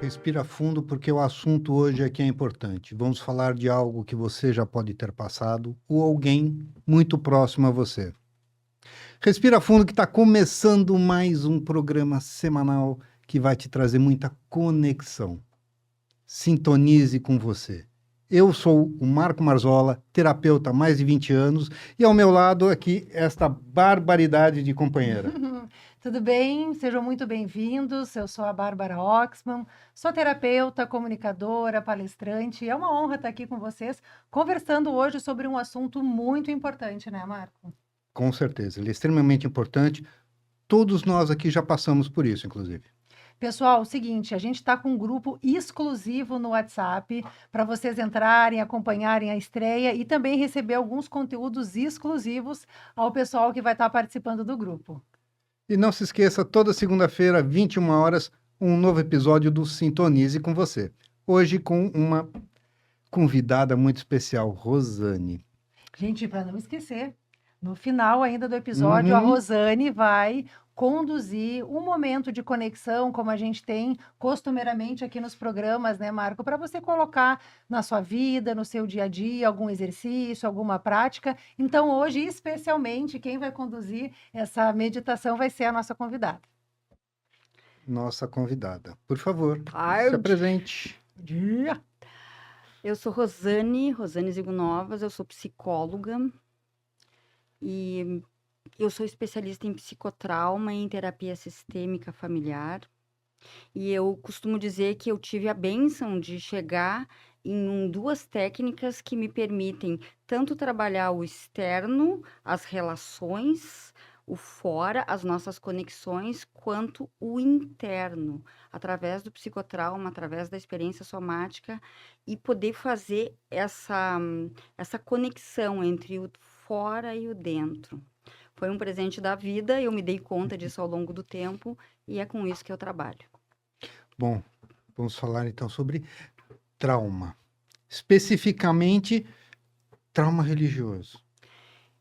Respira fundo, porque o assunto hoje aqui é importante. Vamos falar de algo que você já pode ter passado ou alguém muito próximo a você. Respira fundo, que está começando mais um programa semanal que vai te trazer muita conexão. Sintonize com você. Eu sou o Marco Marzola, terapeuta há mais de 20 anos, e ao meu lado aqui esta barbaridade de companheira. Tudo bem? Sejam muito bem-vindos. Eu sou a Bárbara Oxman, sou terapeuta, comunicadora, palestrante. É uma honra estar aqui com vocês, conversando hoje sobre um assunto muito importante, né, Marco? Com certeza, ele é extremamente importante. Todos nós aqui já passamos por isso, inclusive. Pessoal, o seguinte, a gente está com um grupo exclusivo no WhatsApp para vocês entrarem, acompanharem a estreia e também receber alguns conteúdos exclusivos ao pessoal que vai estar participando do grupo. E não se esqueça, toda segunda-feira, 21 horas, um novo episódio do Sintonize com você. Hoje com uma convidada muito especial, Rosane. Gente, para não esquecer, no final ainda do episódio, a Rosane vai conduzir um momento de conexão, como a gente tem costumeiramente aqui nos programas, né, Marco? Para você colocar na sua vida, no seu dia a dia, algum exercício, alguma prática. Então, hoje, especialmente, quem vai conduzir essa meditação vai ser a nossa convidada. Nossa convidada. Por favor, Tarde. se apresente. Dia. Eu sou Rosane Zigunovas, eu sou psicóloga e eu sou especialista em psicotrauma e em terapia sistêmica familiar. E eu costumo dizer que eu tive a bênção de chegar em duas técnicas que me permitem tanto trabalhar o externo, as relações, o fora, as nossas conexões, quanto o interno, através do psicotrauma, através da experiência somática, e poder fazer essa conexão entre o fora e o dentro. Foi um presente da vida, eu me dei conta disso ao longo do tempo, e é com isso que eu trabalho. Bom, vamos falar então sobre trauma. Especificamente, trauma religioso.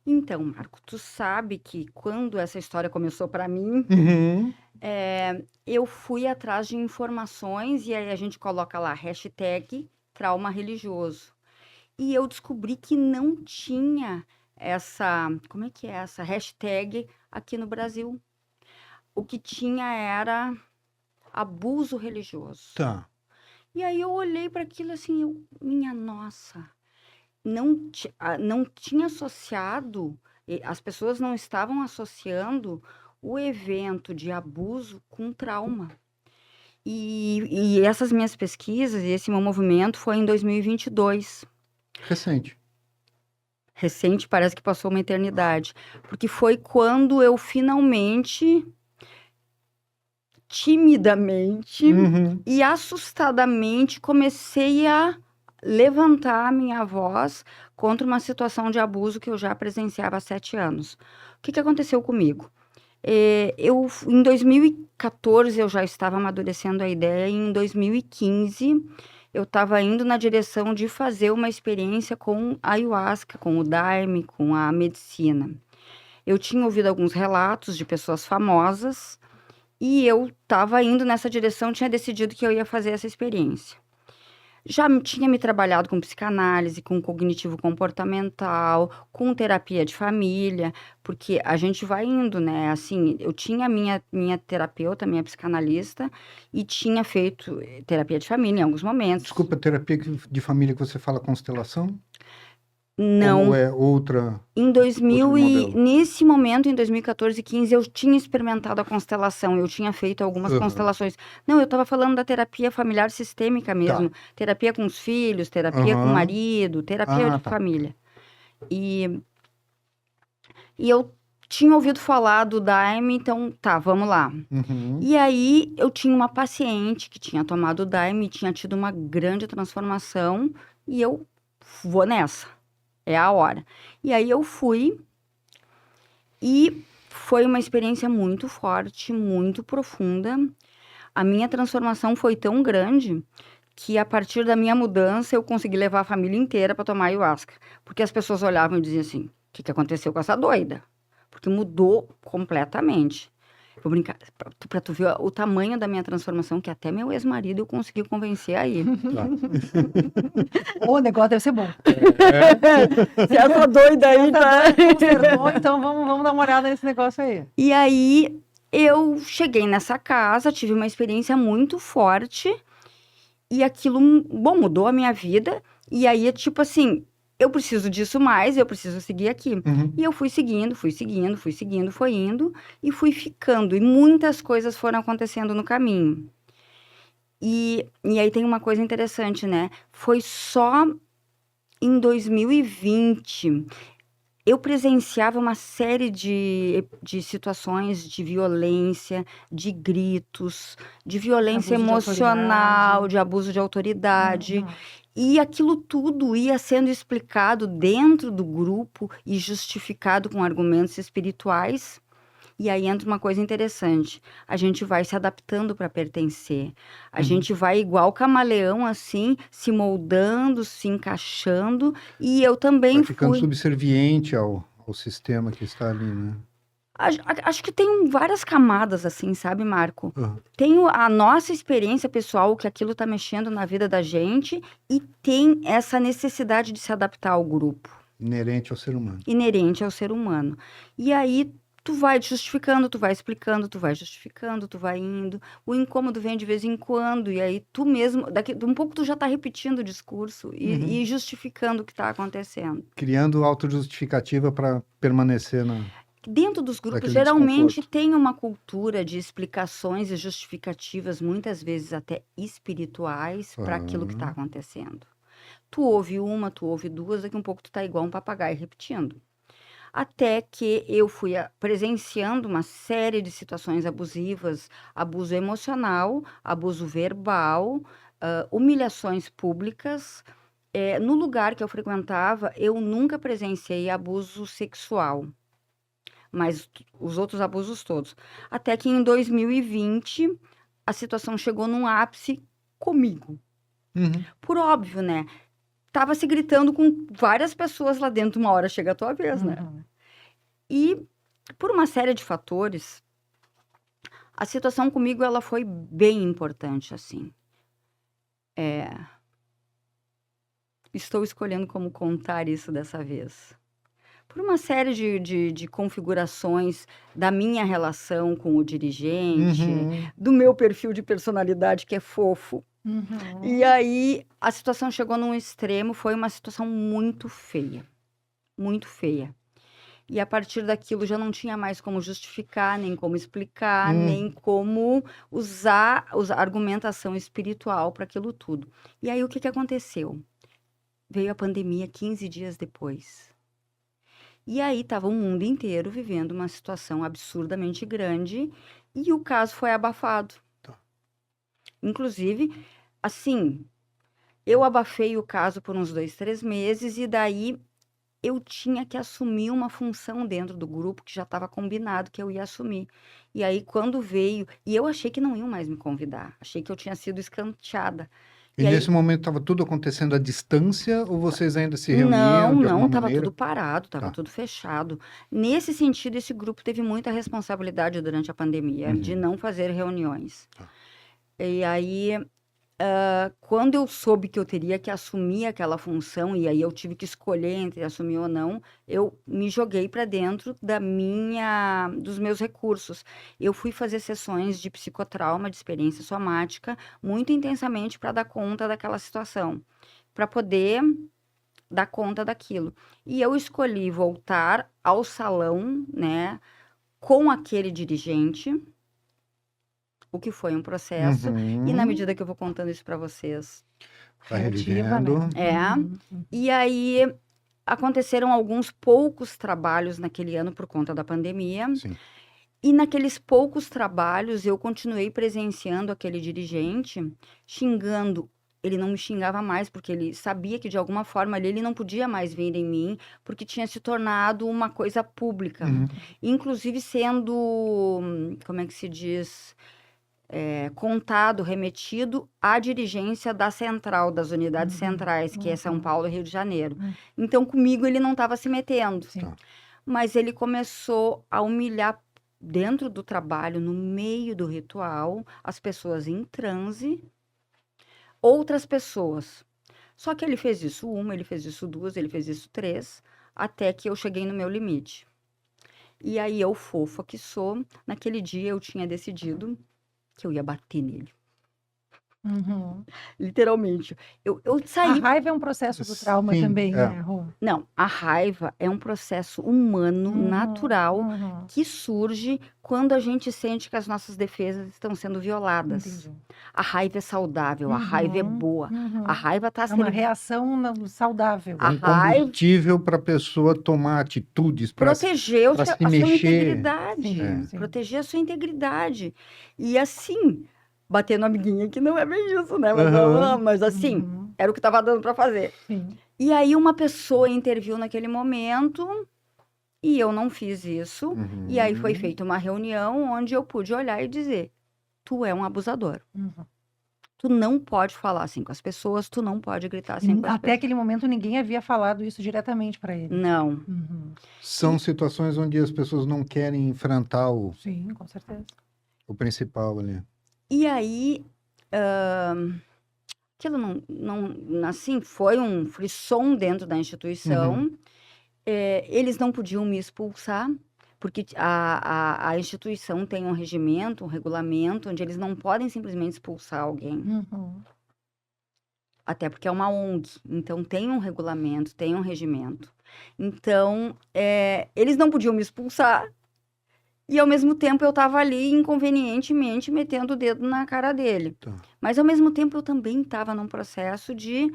Então, Marco, tu sabe que quando essa história começou para mim, eu fui atrás de informações e aí a gente coloca lá hashtag trauma religioso. E eu descobri que não tinha como é que é essa hashtag aqui no Brasil. O que tinha era abuso religioso. Tá. E aí eu olhei para aquilo assim, minha nossa, não tinha associado, as pessoas não estavam associando o evento de abuso com trauma. E essas minhas pesquisas e esse meu movimento foi em 2022. Recente. Recente, parece que passou uma eternidade. Porque foi quando eu finalmente, timidamente e assustadamente, comecei a levantar a minha voz contra uma situação de abuso que eu já presenciava há 7 anos. O que aconteceu comigo? Em 2014, eu já estava amadurecendo a ideia, e em 2015, eu estava indo na direção de fazer uma experiência com a ayahuasca, com o daime, com a medicina. Eu tinha ouvido alguns relatos de pessoas famosas, e eu estava indo nessa direção, tinha decidido que eu ia fazer essa experiência. Já tinha me trabalhado com psicanálise, com cognitivo comportamental, com terapia de família, porque a gente vai indo, né? Assim, eu tinha minha terapeuta, minha psicanalista, e tinha feito terapia de família em alguns momentos. Desculpa, terapia de família que você fala constelação? Não. Ou é outra? Nesse momento, em 2014 e 15, eu tinha experimentado a constelação, eu tinha feito algumas constelações. Não, eu estava falando da terapia familiar sistêmica mesmo. Terapia com os filhos, terapia com o marido, terapia de família. E eu tinha ouvido falar do daime, então tá, vamos lá. E aí eu tinha uma paciente que tinha tomado o daime e tinha tido uma grande transformação, e eu vou nessa. É a hora. E aí eu fui e foi uma experiência muito forte, muito profunda. A minha transformação foi tão grande que a partir da minha mudança eu consegui levar a família inteira para tomar ayahuasca. Porque as pessoas olhavam e diziam assim, o que aconteceu com essa doida? Porque mudou completamente. Vou brincar, pra tu ver o tamanho da minha transformação, que até meu ex-marido eu consegui convencer aí. O negócio deve ser bom. Se essa doida aí tá... Consertou, então vamos dar uma olhada nesse negócio aí. E aí, eu cheguei nessa casa, tive uma experiência muito forte, e aquilo, bom, mudou a minha vida, e aí é tipo assim, eu preciso disso mais, eu preciso seguir aqui. Uhum. E eu fui seguindo, foi indo, e fui ficando, e muitas coisas foram acontecendo no caminho. E aí tem uma coisa interessante, né? Foi só em 2020... eu presenciava uma série de situações de violência, de gritos, de violência Abuso de emocional, autoridade. de abuso de autoridade. Uhum. E aquilo tudo ia sendo explicado dentro do grupo e justificado com argumentos espirituais. E aí entra uma coisa interessante. A gente vai se adaptando para pertencer. A gente vai igual camaleão, assim, se moldando, se encaixando. E eu também Vai ficando fui... subserviente ao sistema que está ali, né? Acho que tem várias camadas, assim, sabe, Marco? Uhum. Tem a nossa experiência pessoal, que aquilo tá mexendo na vida da gente, e tem essa necessidade de se adaptar ao grupo, Inerente ao ser humano. inerente ao ser humano. E aí, tu vai justificando, tu vai explicando, tu vai justificando, tu vai indo. O incômodo vem de vez em quando, e aí tu mesmo, daqui um pouco tu já tá repetindo o discurso e justificando o que tá acontecendo. Criando autojustificativa para permanecer na... Dentro dos grupos, Daquele geralmente desconforto. tem uma cultura de explicações e justificativas, muitas vezes até espirituais, para aquilo que está Aham. acontecendo. Tu ouve uma, tu ouve duas, daqui um pouco tu tá igual um papagaio repetindo. Até que eu fui presenciando uma série de situações abusivas, abuso emocional, abuso verbal, humilhações públicas. No lugar que eu frequentava, eu nunca presenciei abuso sexual, mas os outros abusos todos. Até que em 2020, a situação chegou num ápice comigo. Uhum. Por óbvio, né? Tava se gritando com várias pessoas lá dentro, uma hora chega a tua vez, né? Uhum. E por uma série de fatores, a situação comigo, ela foi bem importante, assim. Estou escolhendo como contar isso dessa vez. Por uma série de configurações da minha relação com o dirigente, Uhum. do meu perfil de personalidade, que é fofo. Uhum. E aí, a situação chegou num extremo, foi uma situação muito feia. Muito feia. E a partir daquilo já não tinha mais como justificar, nem como explicar, nem como usar a argumentação espiritual para aquilo tudo. E aí, o que aconteceu? Veio a pandemia 15 dias depois. E aí estava o mundo inteiro vivendo uma situação absurdamente grande e o caso foi abafado. Tá. Inclusive, assim, eu abafei o caso por uns 2, 3 meses e daí eu tinha que assumir uma função dentro do grupo que já estava combinado que eu ia assumir. E aí quando veio, e eu achei que não iam mais me convidar, achei que eu tinha sido escanteada. E aí- nesse momento estava tudo acontecendo à distância ou vocês ainda se reuniam de Não, alguma estava maneira? tudo parado, estava Tá. tudo fechado. Nesse sentido, esse grupo teve muita responsabilidade durante a pandemia, de não fazer reuniões. Tá. E aí, quando eu soube que eu teria que assumir aquela função, e aí eu tive que escolher entre assumir ou não, eu me joguei para dentro dos meus recursos. Eu fui fazer sessões de psicotrauma, de experiência somática, muito intensamente para dar conta daquela situação, para poder dar conta daquilo. E eu escolhi voltar ao salão, né, com aquele dirigente, o que foi um processo, e na medida que eu vou contando isso para vocês, Vai Criativa, revivendo. né? Uhum. e aí aconteceram alguns poucos trabalhos naquele ano por conta da pandemia, Sim. e naqueles poucos trabalhos eu continuei presenciando aquele dirigente, xingando. Ele não me xingava mais, porque ele sabia que de alguma forma ali ele não podia mais vir em mim, porque tinha se tornado uma coisa pública. Inclusive sendo, como é que se diz, contado, remetido à dirigência da central, das unidades centrais, que é São Paulo e Rio de Janeiro. Então, comigo ele não estava se metendo. Sim. Tá. Mas ele começou a humilhar dentro do trabalho, no meio do ritual, as pessoas em transe, outras pessoas. Só que ele fez isso uma, ele fez isso duas, ele fez isso três, até que eu cheguei no meu limite. E aí eu, fofa que sou, naquele dia eu tinha decidido que eu ia bater nele. Uhum. Literalmente. Eu A saí. raiva é um processo do trauma Sim, também, é. né, Rô? Não, a raiva é um processo humano, Uhum, natural, uhum. que surge quando a gente sente que as nossas defesas estão sendo violadas. Entendi. A raiva é saudável, a raiva é Uhum, boa. uhum. A raiva está É uma reação saudável. A Um raiva- combustível para a pessoa tomar atitudes, para proteger pra se a sua mexer. integridade. Sim, sim. Proteger a sua integridade. E assim, bater no amiguinho que não é bem isso, né? Mas, Aham. mas assim, Uhum, era o que estava dando para fazer. sim. E aí uma pessoa interviu naquele momento e eu não fiz isso. E aí foi Uhum. feita uma reunião onde eu pude olhar e dizer: tu é um abusador. Uhum. Tu não pode falar assim com as pessoas, tu não pode gritar assim com as Até pessoas. aquele momento ninguém havia falado isso diretamente para ele. Não. Uhum. São situações onde as pessoas não querem enfrentar Sim, com certeza. o principal ali. E aí, aquilo assim, foi um frisson dentro da instituição. Eles não podiam me expulsar, porque a instituição tem um regimento, um regulamento, onde eles não podem simplesmente expulsar alguém. Uhum. Até porque é uma ONG, então tem um regulamento, tem um regimento. Então, eles não podiam me expulsar, e ao mesmo tempo eu estava ali inconvenientemente metendo o dedo na cara dele. Tá. Mas ao mesmo tempo eu também estava num processo de,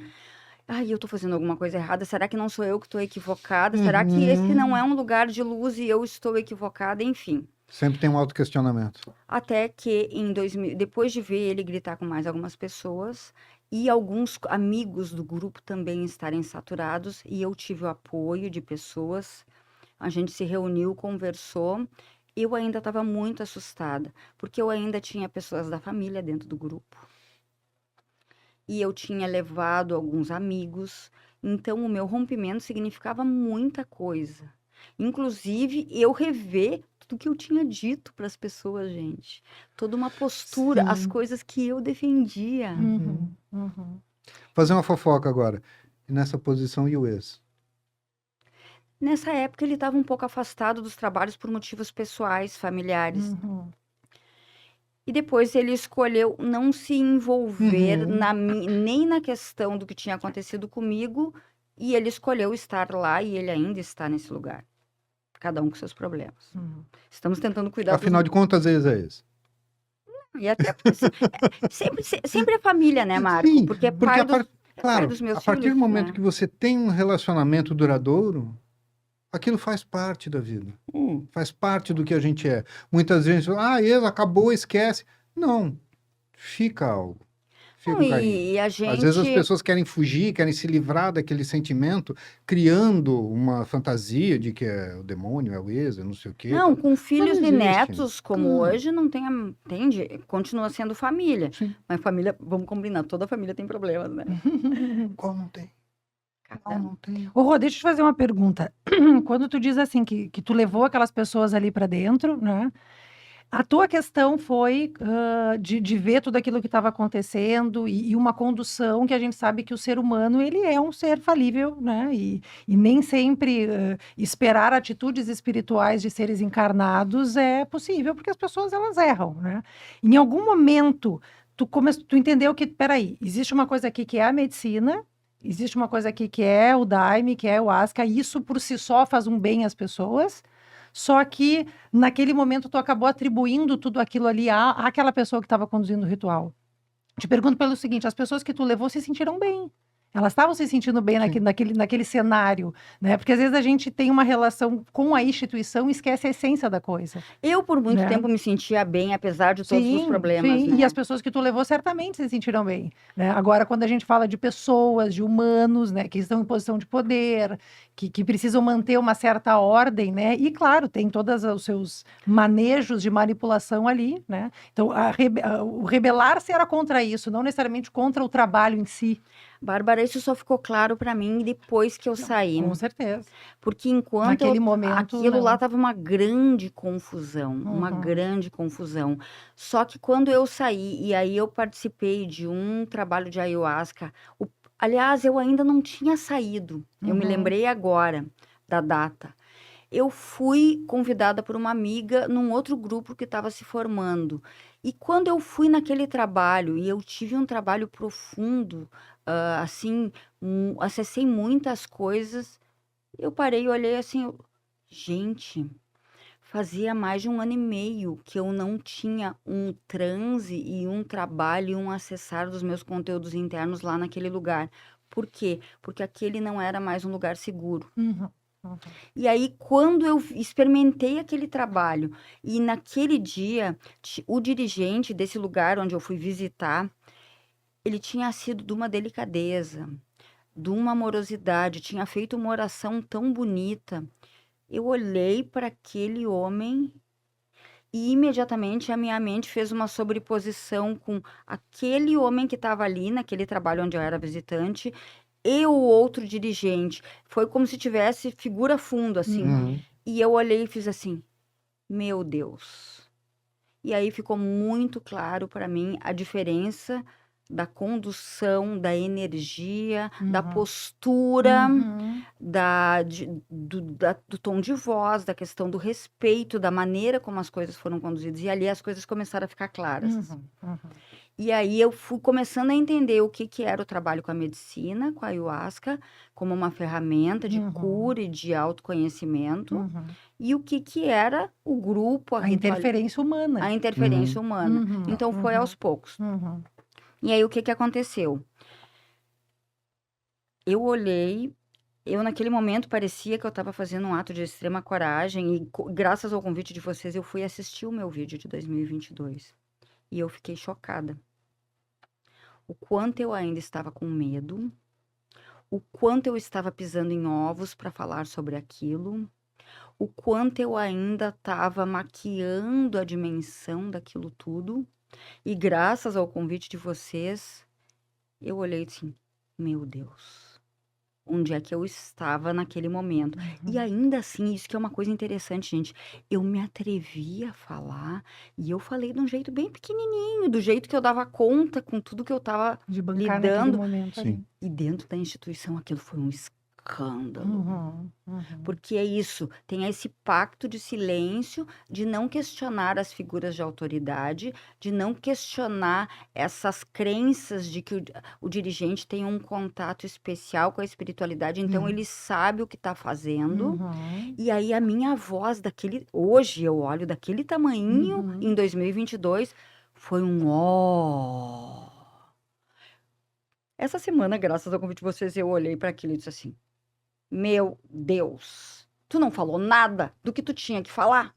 ai, eu estou fazendo alguma coisa errada, será que não sou eu que estou equivocada? Será que esse não é um lugar de luz e eu estou equivocada? Enfim. Sempre tem um autoquestionamento. Até que depois de ver ele gritar com mais algumas pessoas e alguns amigos do grupo também estarem saturados, e eu tive o apoio de pessoas, a gente se reuniu, conversou. Eu ainda estava muito assustada, porque eu ainda tinha pessoas da família dentro do grupo. E eu tinha levado alguns amigos, então o meu rompimento significava muita coisa. Inclusive, eu rever tudo que eu tinha dito para as pessoas, gente. Toda uma postura, as Sim. coisas que eu defendia. Uhum. Uhum. Fazer uma fofoca agora. E nessa posição, e o ex? Nessa época, ele estava um pouco afastado dos trabalhos por motivos pessoais, familiares. Uhum. E depois ele escolheu não se envolver Uhum. nem na questão do que tinha acontecido comigo, e ele escolheu estar lá e ele ainda está nesse lugar. Cada um com seus problemas. Uhum. Estamos tentando cuidar Afinal de contas, ex é ex. E até porque sempre é família, né, Marco? Sim, porque é porque pai, pai claro, dos meus a partir filhos, do momento né? que você tem um relacionamento duradouro, aquilo faz parte da vida. Faz parte do que a gente é. Muitas vezes, ex, acabou, esquece. Não, fica algo. Fica Não, um carinho. e a gente... Às vezes as pessoas querem fugir, querem se livrar daquele sentimento, criando uma fantasia de que é o demônio, é o ex, é não sei o quê. Não, tal. com filhos não e existe. netos, como Claro. hoje, não tem, entende? Continua sendo família. Sim. Mas família, vamos combinar, toda família tem problemas, né? Qual não tem? Qual não tem? Ô, Rô, deixa eu te fazer uma pergunta. Quando tu diz assim que tu levou aquelas pessoas ali para dentro, né? A tua questão foi de ver tudo aquilo que estava acontecendo e uma condução que a gente sabe que o ser humano ele é um ser falível, né? E nem sempre esperar atitudes espirituais de seres encarnados é possível, porque as pessoas elas erram, né? Em algum momento tu entendeu que, peraí, existe uma coisa aqui que é a medicina, existe uma coisa aqui que é o Daime, que é o Asca, e isso por si só faz um bem às pessoas. Só que naquele momento tu acabou atribuindo tudo aquilo ali àquela pessoa que estava conduzindo o ritual. Te pergunto pelo seguinte, as pessoas que tu levou se sentiram bem. Elas estavam se sentindo bem naquele cenário, né? Porque às vezes a gente tem uma relação com a instituição e esquece a essência da coisa. Eu, por muito Né? tempo, me sentia bem, apesar de todos os problemas, sim. né? E as pessoas que tu levou certamente se sentiram bem, né? Agora, quando a gente fala de pessoas, de humanos, né, que estão em posição de poder, que precisam manter uma certa ordem, né? E, claro, tem todos os seus manejos de manipulação ali, né? Então, o rebelar-se era contra isso, não necessariamente contra o trabalho em si. Bárbara, isso só ficou claro para mim depois que eu saí. Com certeza. Porque enquanto Naquele momento, aquilo lá não. estava uma grande confusão, uma Uhum. grande confusão. Só que quando eu saí, e aí eu participei de um trabalho de ayahuasca, aliás, eu ainda não tinha saído, eu me Uhum. lembrei agora da data. Eu fui convidada por uma amiga num outro grupo que estava se formando. E quando eu fui naquele trabalho, e eu tive um trabalho profundo, assim, acessei muitas coisas, eu parei e olhei assim, gente, fazia mais de 1 ano e meio que eu não tinha um transe e um trabalho e um acessar dos meus conteúdos internos lá naquele lugar. Por quê? Porque aquele não era mais um lugar seguro. Uhum. Uhum. E aí, quando eu experimentei aquele trabalho, e naquele dia, o dirigente desse lugar onde eu fui visitar, ele tinha sido de uma delicadeza, de uma amorosidade, tinha feito uma oração tão bonita. Eu olhei para aquele homem e imediatamente a minha mente fez uma sobreposição com aquele homem que estava ali naquele trabalho onde eu era visitante e o outro dirigente. Foi como se tivesse figura fundo, assim. Uhum. E eu olhei e fiz assim, meu Deus. E aí ficou muito claro para mim a diferença da condução, da energia, da Uhum. postura, Uhum. do tom de voz, da questão do respeito, da maneira como as coisas foram conduzidas. E ali as coisas começaram a ficar claras. Uhum. Uhum. E aí eu fui começando a entender o que era o trabalho com a medicina, com a ayahuasca, como uma ferramenta de Uhum. cura e de autoconhecimento, Uhum. e o que era o grupo, A interferência humana. a interferência humana. Uhum. Então foi Uhum. aos poucos. Uhum. E aí o que aconteceu? Eu olhei, eu naquele momento parecia que eu estava fazendo um ato de extrema coragem, e graças ao convite de vocês eu fui assistir o meu vídeo de 2022. E eu fiquei chocada. O quanto eu ainda estava com medo, o quanto eu estava pisando em ovos para falar sobre aquilo, o quanto eu ainda estava maquiando a dimensão daquilo tudo. E graças ao convite de vocês, eu olhei assim, meu Deus, onde é que eu estava naquele momento? E ainda assim, isso que é uma coisa interessante, gente, eu me atrevi a falar, e eu falei de um jeito bem pequenininho, do jeito que eu dava conta com tudo que eu estava De bancar naquele lidando. momento ali. Sim. E dentro da instituição aquilo foi um escândalo. Uhum. Uhum. Porque é isso, tem esse pacto de silêncio, de não questionar as figuras de autoridade, de não questionar essas crenças de que o dirigente tem um contato especial com a espiritualidade, então Uhum. ele sabe o que está fazendo. Uhum. E aí a minha voz hoje eu olho daquele tamanhinho, Uhum. em 2022, foi um ó. Essa semana, graças ao convite de vocês, eu olhei para aquilo e disse assim, meu Deus, tu não falou nada do que tu tinha que falar?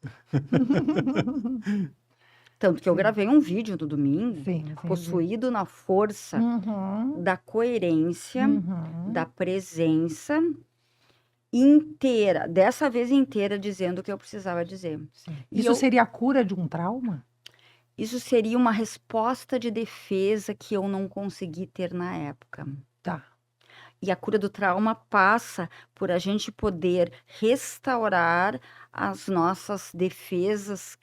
Tanto que eu Sim. gravei um vídeo no domingo, Sim, sim. possuído na força Uhum. da coerência, Uhum. da presença inteira, dessa vez inteira, dizendo o que eu precisava dizer. Sim. E Isso seria a cura de um trauma? isso seria uma resposta de defesa que eu não consegui ter na época. Tá. E a cura do trauma passa por a gente poder restaurar as nossas defesas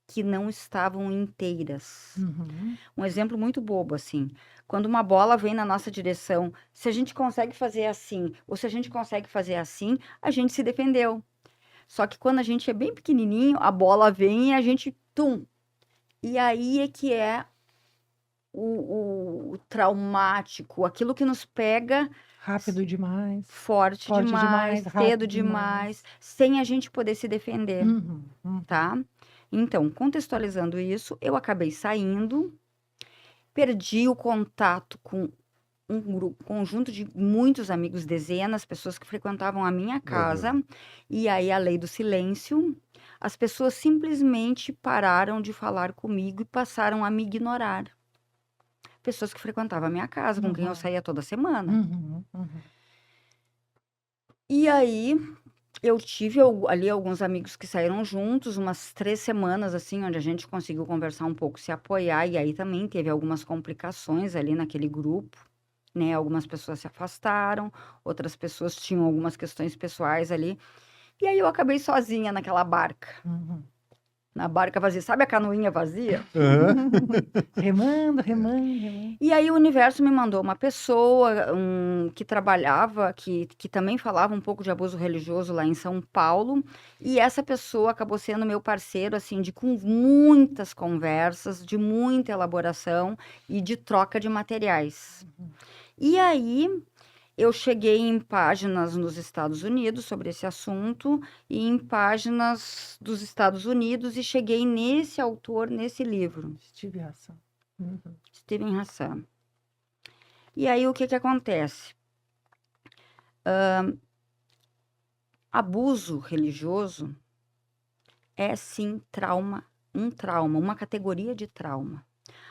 que não estavam inteiras. Uhum. Um exemplo muito bobo, assim. Quando uma bola vem na nossa direção, se a gente consegue fazer assim, ou se a gente consegue fazer assim, a gente se defendeu. Só que quando a gente é bem pequenininho, a bola vem e a gente, tum. E aí é que é o traumático, aquilo que nos pega Rápido demais. forte Forte demais, demais, rápido cedo demais, sem a gente poder se defender, Uhum. Uhum. tá? Então, contextualizando isso, eu acabei saindo, perdi o contato com um conjunto de muitos amigos, dezenas, pessoas que frequentavam a minha casa, e aí a lei do silêncio, as pessoas simplesmente pararam de falar comigo e passaram a me ignorar. Pessoas que frequentavam a minha casa, com quem eu Uhum. saía toda semana. Uhum. Uhum. E aí, eu tive ali alguns amigos que saíram juntos, umas 3 semanas, assim, onde a gente conseguiu conversar um pouco, se apoiar, e aí também teve algumas complicações ali naquele grupo, né? Algumas pessoas se afastaram, outras pessoas tinham algumas questões pessoais ali. E aí eu acabei sozinha naquela barca. Uhum. Na barca vazia. Sabe a canoinha vazia? Aham. Remando, remando, remando. E aí o universo me mandou uma pessoa que trabalhava, que também falava um pouco de abuso religioso lá em São Paulo. E essa pessoa acabou sendo meu parceiro, assim, com muitas conversas, de muita elaboração e de troca de materiais. E aí eu cheguei em páginas nos Estados Unidos sobre esse assunto e em páginas dos Estados Unidos e cheguei nesse autor, nesse livro, Tive razão. Uhum. Steven Hassan. E aí o que acontece? Abuso religioso é sim trauma, uma categoria de trauma.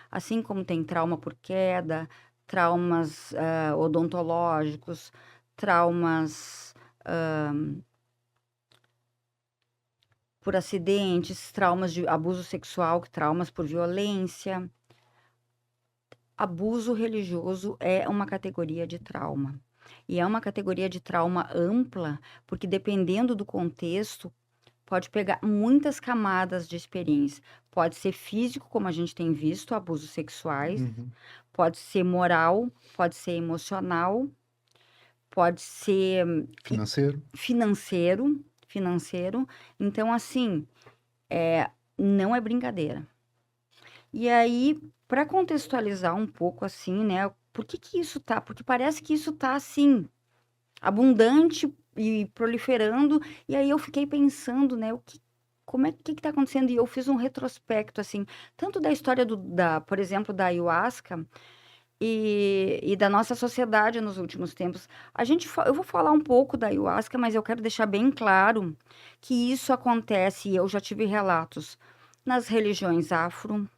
Assim como tem trauma por queda, traumas odontológicos, traumas por acidentes, traumas de abuso sexual, traumas por violência. Abuso religioso é uma categoria de trauma. E é uma categoria de trauma ampla, porque dependendo do contexto, pode pegar muitas camadas de experiência. Pode ser físico, como a gente tem visto, abusos sexuais. Uhum. Pode ser moral, pode ser emocional, pode ser Financeiro. financeiro. Então, assim, não é brincadeira. E aí, para contextualizar um pouco assim, né? Por que isso tá? Porque parece que isso tá assim, abundante e proliferando. E aí eu fiquei pensando, né? Como é que tá acontecendo? E eu fiz um retrospecto, assim, tanto da história por exemplo, da ayahuasca e da nossa sociedade nos últimos tempos. Eu vou falar um pouco da ayahuasca, mas eu quero deixar bem claro que isso acontece, e eu já tive relatos, nas religiões afro,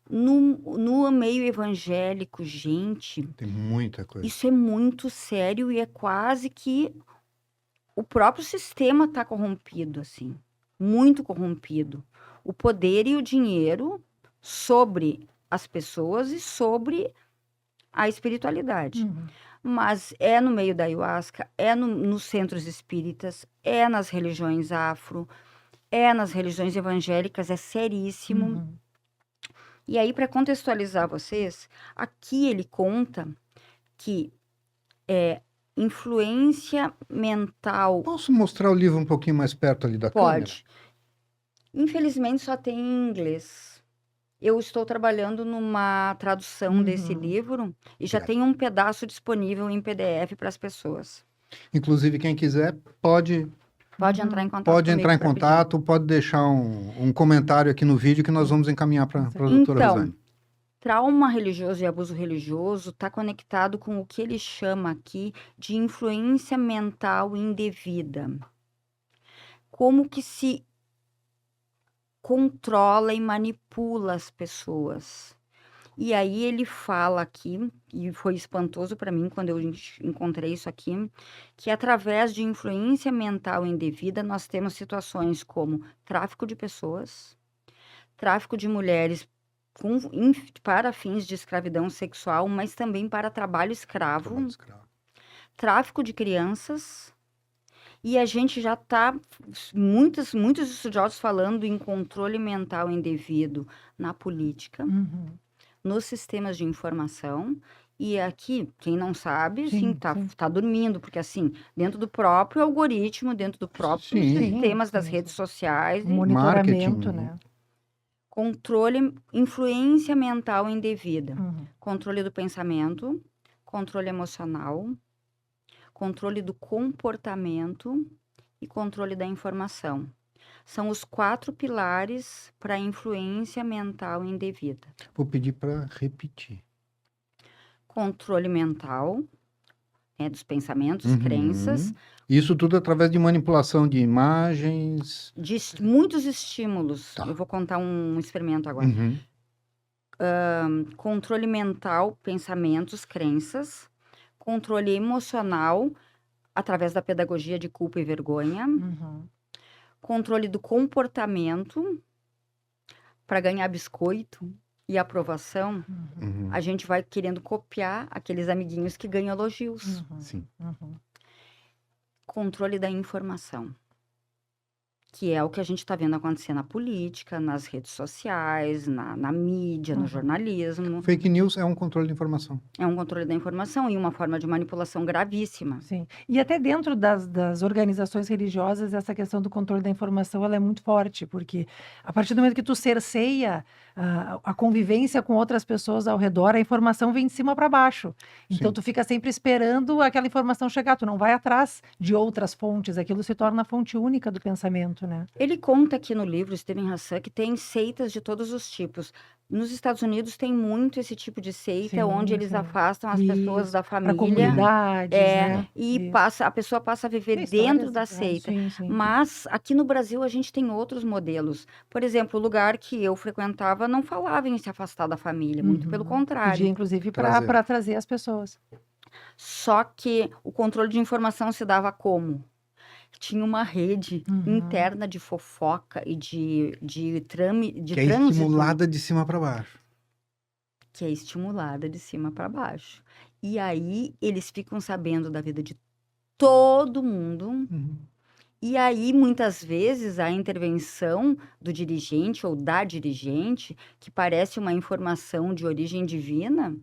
no meio evangélico, gente, Tem muita coisa. isso é muito sério e é quase que o próprio sistema está corrompido, assim, muito corrompido. O poder e o dinheiro sobre as pessoas e sobre a espiritualidade. Uhum. Mas é no meio da ayahuasca, é nos centros espíritas, é nas religiões afro, é nas religiões evangélicas, é seríssimo. Uhum. E aí, para contextualizar vocês, aqui ele conta que influência mental. Posso mostrar o livro um pouquinho mais perto ali da câmera? Pode. Infelizmente, só tem em inglês. Eu estou trabalhando numa tradução desse Uhum. livro e já É. tem um pedaço disponível em PDF para as pessoas. Inclusive, quem quiser pode Entrar em contato Pode entrar em comigo pra pedir. contato, pode deixar um comentário aqui no vídeo que nós vamos encaminhar para a doutora Então, Rosane. trauma religioso e abuso religioso está conectado com o que ele chama aqui de influência mental indevida. Como que se controla e manipula as pessoas. E aí ele fala aqui, e foi espantoso para mim quando eu encontrei isso aqui, que através de influência mental indevida nós temos situações como tráfico de pessoas, tráfico de mulheres para fins de escravidão sexual, mas também para trabalho escravo, tráfico de crianças, e a gente já está, muitos estudiosos falando em controle mental indevido na política, Uhum. nos sistemas de informação. E aqui, quem não sabe, Sim, sim, sim. tá dormindo, porque assim, dentro do próprio algoritmo, dentro do próprio Sim. sistemas das Sim, redes sim. sociais, O monitoramento, Marketing, né? controle, influência mental indevida, Uhum. controle do pensamento, controle emocional, controle do comportamento e controle da informação. São os 4 pilares para a influência mental indevida. Vou pedir para repetir. Controle mental, dos pensamentos, Uhum. crenças, Isso tudo através de manipulação de imagens. de muitos estímulos. Tá. Eu vou contar um experimento agora. Uhum. Controle mental, pensamentos, crenças. Controle emocional, através da pedagogia de culpa e vergonha. Uhum. Controle do comportamento, para ganhar biscoito. e aprovação, Uhum. a gente vai querendo copiar aqueles amiguinhos que ganham elogios. Sim. Controle da informação, que é o que a gente está vendo acontecer na política, nas redes sociais, na mídia, no jornalismo. Fake news é um controle de informação. É um controle da informação e uma forma de manipulação gravíssima. Sim. E até dentro das organizações religiosas, essa questão do controle da informação, ela é muito forte, porque a partir do momento que tu cerceia a convivência com outras pessoas ao redor, a informação vem de cima para baixo. Então, Sim. tu fica sempre esperando aquela informação chegar, tu não vai atrás de outras fontes, aquilo se torna a fonte única do pensamento, né? Ele conta aqui no livro, Steven Hassan, que tem seitas de todos os tipos. Nos Estados Unidos tem muito esse tipo de seita, onde Sim, eles sim. afastam as pessoas Isso, da para família. comunidades, né? E Isso. a pessoa passa a viver Tem dentro histórias, da né? seita. Sim, sim. Mas aqui no Brasil a gente tem outros modelos. Por exemplo, o lugar que eu frequentava não falava em se afastar da família, muito pelo Pedia, contrário. inclusive, Trazer. para trazer as pessoas. Só que o controle de informação se dava como? Tinha uma rede interna de fofoca e de trânsito. Que é estimulada de cima para baixo. Que é estimulada de cima para baixo. E aí eles ficam sabendo da vida de todo mundo. Uhum. E aí, muitas vezes, a intervenção do dirigente ou da dirigente, que parece uma informação de origem divina,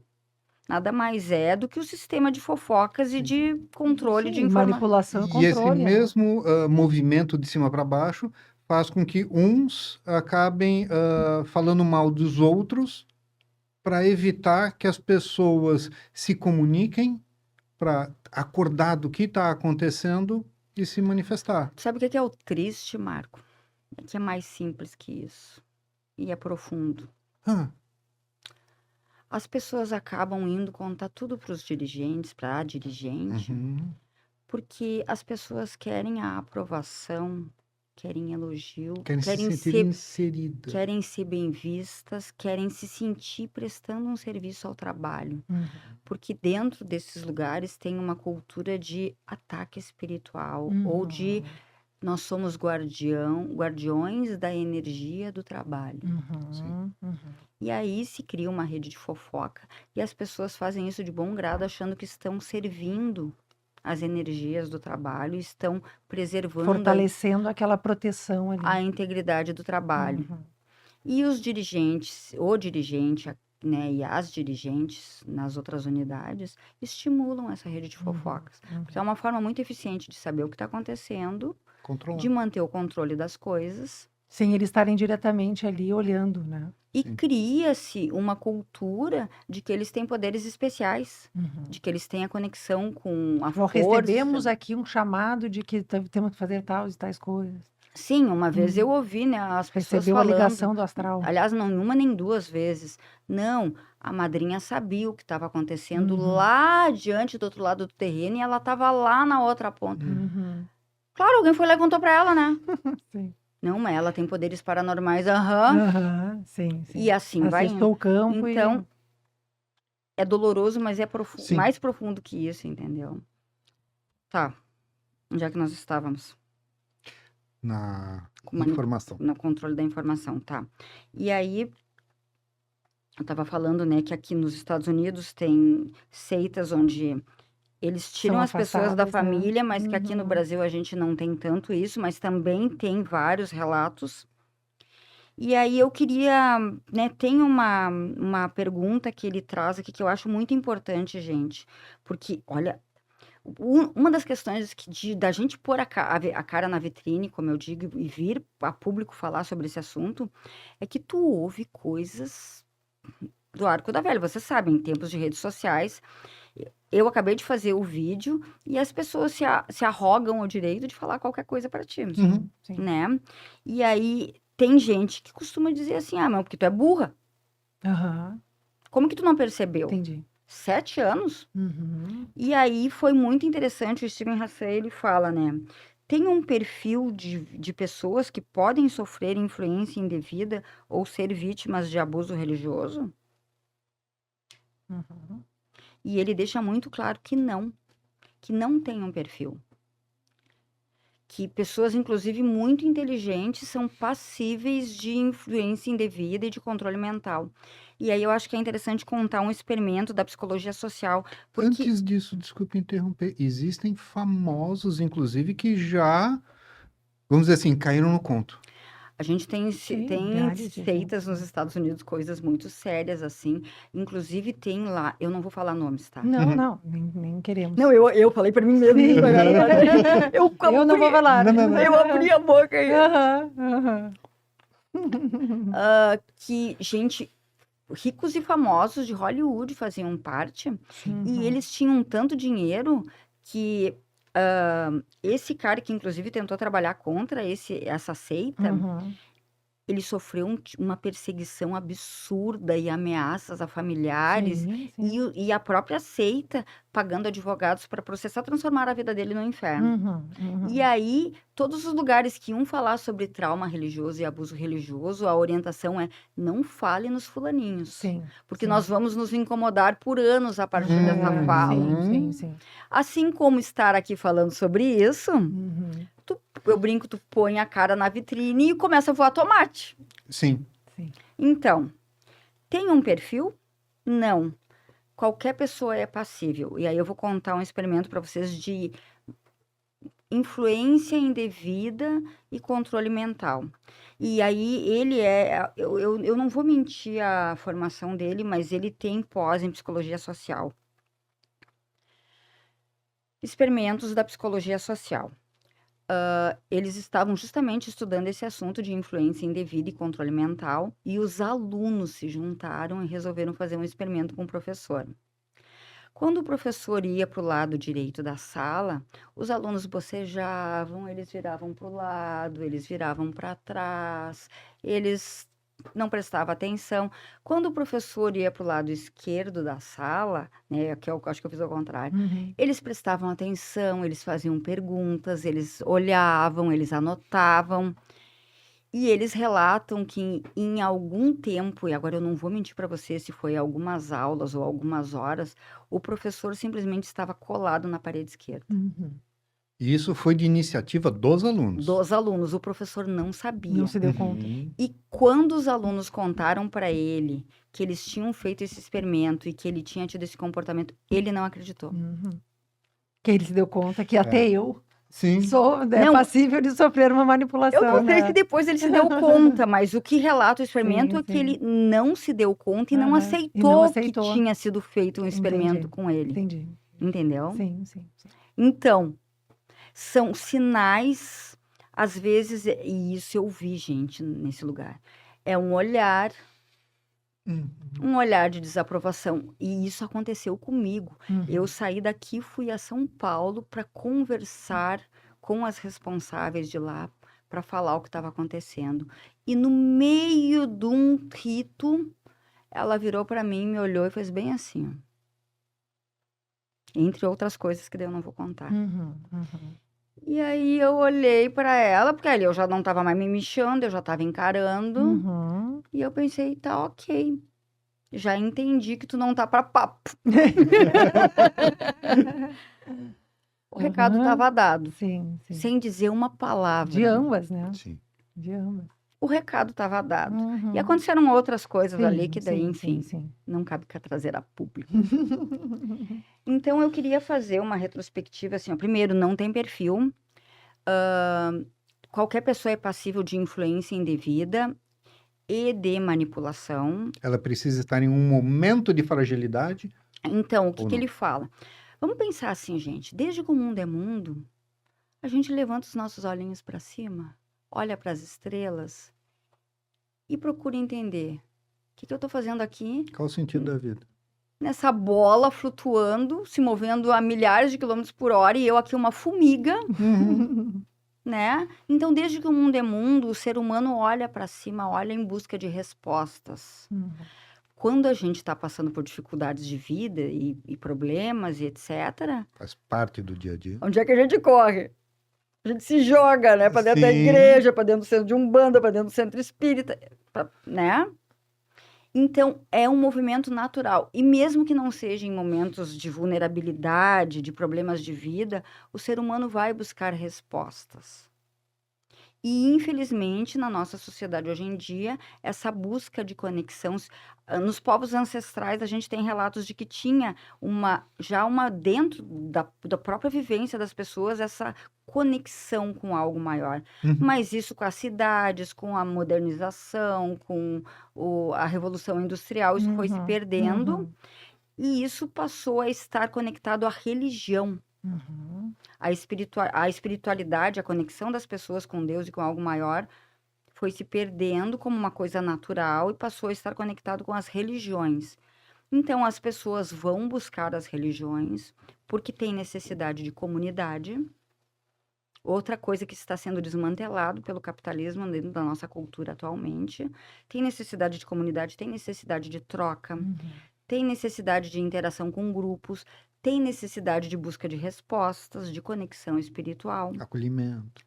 nada mais é do que o sistema de fofocas e de controle de Sim, informação. manipulação e E esse controle, né? mesmo movimento de cima para baixo faz com que uns acabem falando mal dos outros para evitar que as pessoas se comuniquem, para acordar do que está acontecendo e se manifestar. Sabe o que é o triste, Marco? É que é mais simples que isso. E é profundo. Ah, As pessoas acabam indo contar tudo para os dirigentes, para a dirigente, uhum. porque as pessoas querem a aprovação, querem elogio, Querem se sentir ser inseridas. querem ser bem vistas, querem se sentir prestando um serviço ao trabalho. Porque dentro desses lugares tem uma cultura de ataque espiritual ou de nós somos guardiões da energia do trabalho. E aí se cria uma rede de fofoca e as pessoas fazem isso de bom grado, achando que estão servindo as energias do trabalho, estão preservando Fortalecendo aquela proteção ali. a integridade do trabalho. E os dirigentes, o dirigente, né, e as dirigentes nas outras unidades estimulam essa rede de fofocas. Porque é uma forma muito eficiente de saber o que está acontecendo, Controlar. de manter o controle das coisas. Sem eles estarem diretamente ali olhando, né? E Sim. cria-se uma cultura de que eles têm poderes especiais, de que eles têm a conexão com a Bom, força. recebemos aqui um chamado de que temos que fazer tais e tais coisas. Sim, uma vez eu ouvi, né, as pessoas Recebeu a falando. ligação do astral. Aliás, não uma nem duas vezes. Não, a madrinha sabia o que estava acontecendo lá adiante, do outro lado do terreno, e ela estava lá na outra ponta. Claro, alguém foi lá e contou para ela, né? Sim. Não, mas ela tem poderes paranormais, Sim, sim. E assim vai Acessou indo. o campo Então, é doloroso, mas é Sim. mais profundo que isso, entendeu? Tá. Onde é que nós estávamos? Na Com informação. No controle da informação, tá. E aí, eu tava falando, né, que aqui nos Estados Unidos tem seitas onde eles tiram São as pessoas da afastadas, né? família, mas que aqui no Brasil a gente não tem tanto isso, mas também tem vários relatos. E aí eu queria, né, tem uma pergunta que ele traz aqui que eu acho muito importante, gente, porque, olha, uma das questões da gente pôr a cara na vitrine, como eu digo, e vir a público falar sobre esse assunto, é que tu ouve coisas do arco da velha. Você sabe, em tempos de redes sociais, eu acabei de fazer o vídeo e as pessoas se arrogam o direito de falar qualquer coisa para ti, Uhum. Sim. né? E aí tem gente que costuma dizer assim, mas porque tu é burra. Como que tu não percebeu? Entendi. 7 anos? E aí foi muito interessante, o Steven Hassan, ele fala, né? Tem um perfil de pessoas que podem sofrer influência indevida ou ser vítimas de abuso religioso? E ele deixa muito claro que não tem um perfil. que pessoas, inclusive muito inteligentes, são passíveis de influência indevida e de controle mental. E aí eu acho que é interessante contar um experimento da psicologia social, porque Antes disso, desculpe interromper, existem famosos, inclusive, que já, vamos dizer assim, caíram no conto. a gente tem Sim, tem milhares de seitas gente, nos né? Estados Unidos, coisas muito sérias, assim. Inclusive tem lá, eu não vou falar nomes, tá? Não, não, nem queremos. Não, eu falei pra mim mesmo. Sim. Eu não vou falar. Não, não, não. Eu abri a boca aí. Aham, aham. Que gente, ricos e famosos de Hollywood faziam parte. Uhum. E eles tinham tanto dinheiro que esse cara que inclusive tentou trabalhar contra essa seita, Uhum. ele sofreu uma perseguição absurda e ameaças a familiares. Sim, sim. E a própria seita pagando advogados para processar, transformar a vida dele no inferno. Uhum, E aí, todos os lugares que iam falar sobre trauma religioso e abuso religioso, a orientação é não fale nos fulaninhos. Sim. Porque sim. nós vamos nos incomodar por anos a partir dessa Uhum. fala. Sim, sim. Assim como estar aqui falando sobre isso, Uhum. eu brinco, tu põe a cara na vitrine e começa a voar tomate. Sim. Então, tem um perfil? Não. Qualquer pessoa é passível. E aí eu vou contar um experimento para vocês de influência indevida e controle mental. E aí ele eu não vou mentir a formação dele, mas ele tem pós em psicologia social. Experimentos da psicologia social. Eles estavam justamente estudando esse assunto de influência indevida e controle mental, e os alunos se juntaram e resolveram fazer um experimento com o professor. Quando o professor ia para o lado direito da sala, os alunos bocejavam, eles viravam para o lado, eles viravam para trás, eles não prestavam atenção. Quando o professor ia para o lado esquerdo da sala, né, que eu acho que eu fiz ao contrário, Uhum. eles prestavam atenção, eles faziam perguntas, eles olhavam, eles anotavam. E eles relatam que em algum tempo, e agora eu não vou mentir para você se foi algumas aulas ou algumas horas, o professor simplesmente estava colado na parede esquerda. Uhum. E isso foi de iniciativa dos alunos. Dos alunos, o professor não sabia. Não se deu conta. Uhum. E quando os alunos contaram para ele que eles tinham feito esse experimento e que ele tinha tido esse comportamento, ele não acreditou. Uhum. Que ele se deu conta que até eu Sim. sou Não. passível de sofrer uma manipulação. Eu não sei né? se depois ele se deu conta, mas o que relata o experimento Sim, é que sim. ele não se deu conta e não Aham. aceitou, aceitou. que tinha sido feito um experimento Entendi. com ele. Entendi. Entendeu? Sim, sim. Então, são sinais, às vezes, e isso eu vi, gente, nesse lugar. É um olhar de desaprovação. E isso aconteceu comigo. Uhum. Eu saí daqui, fui a São Paulo para conversar com as responsáveis de lá, para falar o que estava acontecendo. E no meio de um rito, ela virou para mim, me olhou e fez bem assim, ó. Entre outras coisas que daí eu não vou contar. Uhum, uhum. E aí eu olhei para ela, porque ali eu já não estava mais me mexendo, eu já estava encarando. Uhum. E eu pensei, tá ok. Já entendi que tu não tá para papo. O recado Aham. estava dado, Sim, sim. sem dizer uma palavra. De ambas, né? Sim. De ambas. O recado estava dado. Uhum. E aconteceram outras coisas Sim, ali que daí, sim, enfim, sim, não cabe cá trazer a público. sim. Então, eu queria fazer uma retrospectiva, assim, ó. Primeiro, não tem perfil. Qualquer pessoa é passível de influência indevida e de manipulação. Ela precisa estar em um momento de fragilidade. Então, o Ou que não? ele fala? Vamos pensar assim, gente. Desde que o mundo é mundo, a gente levanta os nossos olhinhos para cima, olha para as estrelas e procura entender. O que eu estou fazendo aqui? Qual o sentido da vida? Nessa bola flutuando, se movendo a milhares de quilômetros por hora, e eu aqui uma formiga, né? Então, desde que o mundo é mundo, o ser humano olha para cima, olha em busca de respostas. Uhum. Quando a gente está passando por dificuldades de vida e problemas e etc., Faz parte do dia a dia. onde é que a gente corre? A gente se joga, né? Para dentro da Sim. igreja, para dentro do centro de umbanda, para dentro do centro espírita, né? Então, é um movimento natural. E mesmo que não seja em momentos de vulnerabilidade, de problemas de vida, o ser humano vai buscar respostas. E, infelizmente, na nossa sociedade hoje em dia, essa busca de conexão, nos povos ancestrais, a gente tem relatos de que tinha dentro da própria vivência das pessoas, essa conexão com algo maior. Uhum. Mas isso com as cidades, com a modernização, com a Revolução Industrial, isso foi se Uhum, perdendo, uhum, e isso passou a estar conectado à religião. uhum. A espiritualidade, a conexão das pessoas com Deus e com algo maior foi se perdendo como uma coisa natural e passou a estar conectado com as religiões. Então, as pessoas vão buscar as religiões porque tem necessidade de comunidade. Outra coisa que está sendo desmantelado pelo capitalismo dentro da nossa cultura atualmente. Tem necessidade de comunidade, tem necessidade de troca, Uhum. tem necessidade de interação com grupos, tem necessidade de busca de respostas, de conexão espiritual. Acolhimento.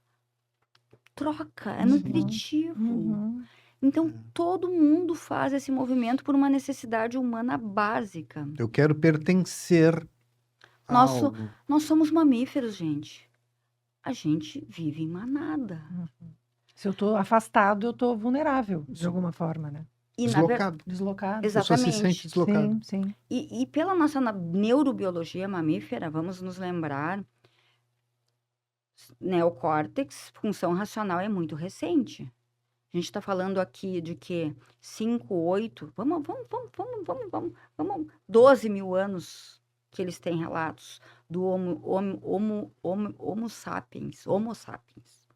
Troca, é Uhum, nutritivo. uhum. Então, todo mundo faz esse movimento por uma necessidade humana básica. Eu quero pertencer a Nosso- algo. Nós somos mamíferos, gente. A gente vive em manada. Se eu tô afastado, eu tô vulnerável, de Sim. alguma forma, né? E, Deslocado. Deslocado. A pessoa se Exatamente. sente deslocada. Sim, sim. E pela nossa neurobiologia mamífera, vamos nos lembrar, neocórtex, função racional é muito recente. A gente está falando aqui de que 5, 8, 12 mil anos que eles têm relatos do Homo sapiens. Homo sapiens.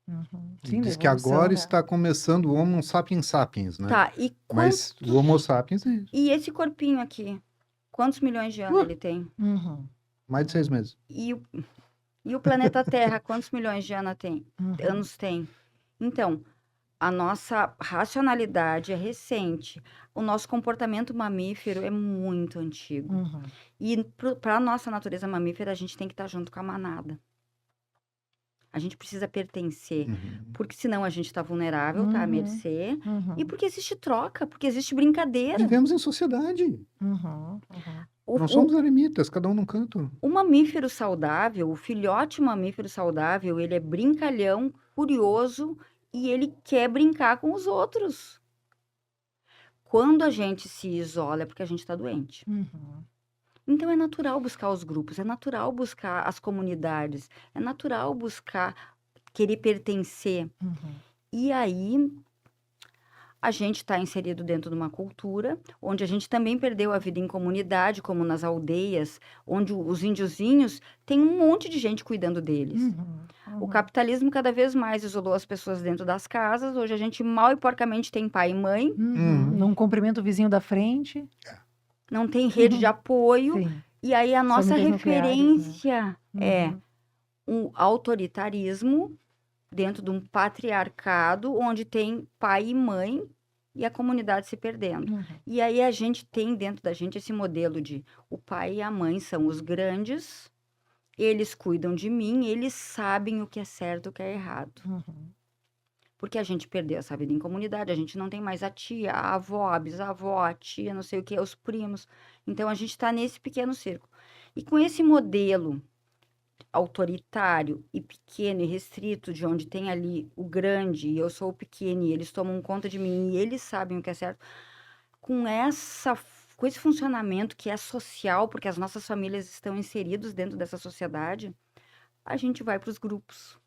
Uhum. E Sim, da diz que evolução, agora né? está começando o Homo sapiens sapiens, né? Tá, e Mas o Homo sapiens é isso. E esse corpinho aqui? Quantos milhões de anos ele tem? Uhum, Mais de 6 meses. E o planeta Terra, quantos milhões de anos tem? uhum. Então, a nossa racionalidade é recente. O nosso comportamento mamífero é muito antigo. Uhum. E para a nossa natureza mamífera, a gente tem que estar junto com a manada. A gente precisa pertencer. Uhum. Porque senão a gente está vulnerável, tá à Uhum. mercê. Uhum. E porque existe troca, porque existe brincadeira. Vivemos em sociedade. Uhum. Uhum. Não somos eremitas, cada um num canto. O mamífero saudável, o filhote mamífero saudável, ele é brincalhão, curioso e ele quer brincar com os outros. Quando a gente se isola é porque a gente está doente. Uhum. Então é natural buscar os grupos, é natural buscar as comunidades, é natural buscar querer pertencer. Uhum. E aí a gente está inserido dentro de uma cultura onde a gente também perdeu a vida em comunidade, como nas aldeias, onde os índiozinhos tem um monte de gente cuidando deles. Uhum. O Uhum. capitalismo cada vez mais isolou as pessoas dentro das casas. Hoje a gente mal e porcamente tem pai e mãe, Uhum. Não cumprimenta o vizinho da frente. não tem rede de apoio. Sim. E aí a São nossa muitas nucleares, né? referência é Uhum. um autoritarismo dentro de um patriarcado onde tem pai e mãe e a comunidade se perdendo. Uhum. E aí a gente tem dentro da gente esse modelo de o pai e a mãe são os grandes, eles cuidam de mim, eles sabem o que é certo e o que é errado. Uhum. Porque a gente perdeu essa vida em comunidade, a gente não tem mais a tia, a avó, a bisavó, a tia, não sei o que, os primos. Então a gente está nesse pequeno círculo. E com esse modelo autoritário e pequeno e restrito, de onde tem ali o grande e eu sou o pequeno e eles tomam conta de mim e eles sabem o que é certo, com esse funcionamento que é social, porque as nossas famílias estão inseridas dentro dessa sociedade, a gente vai para os grupos.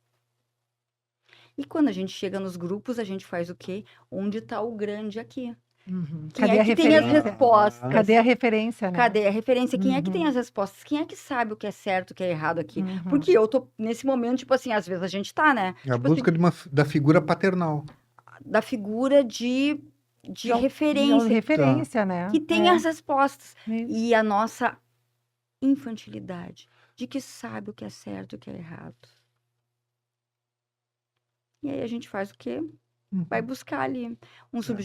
E quando a gente chega nos grupos, a gente faz o quê? Onde está o grande aqui? Uhum. Quem Cadê é a que tem as referência? respostas? Cadê a referência, né? Cadê a referência? Quem é que tem Uhum. as respostas? Quem é que sabe o que é certo, o que é errado aqui? Uhum. Porque eu tô nesse momento, tipo assim, às vezes a gente tá, né? É a Tipo busca da figura paternal. assim, da figura de De referência, referência, né? que tem as respostas. Isso. E a nossa infantilidade, de que sabe o que é certo e o que é errado. E aí a gente faz o quê? Uhum. Vai buscar ali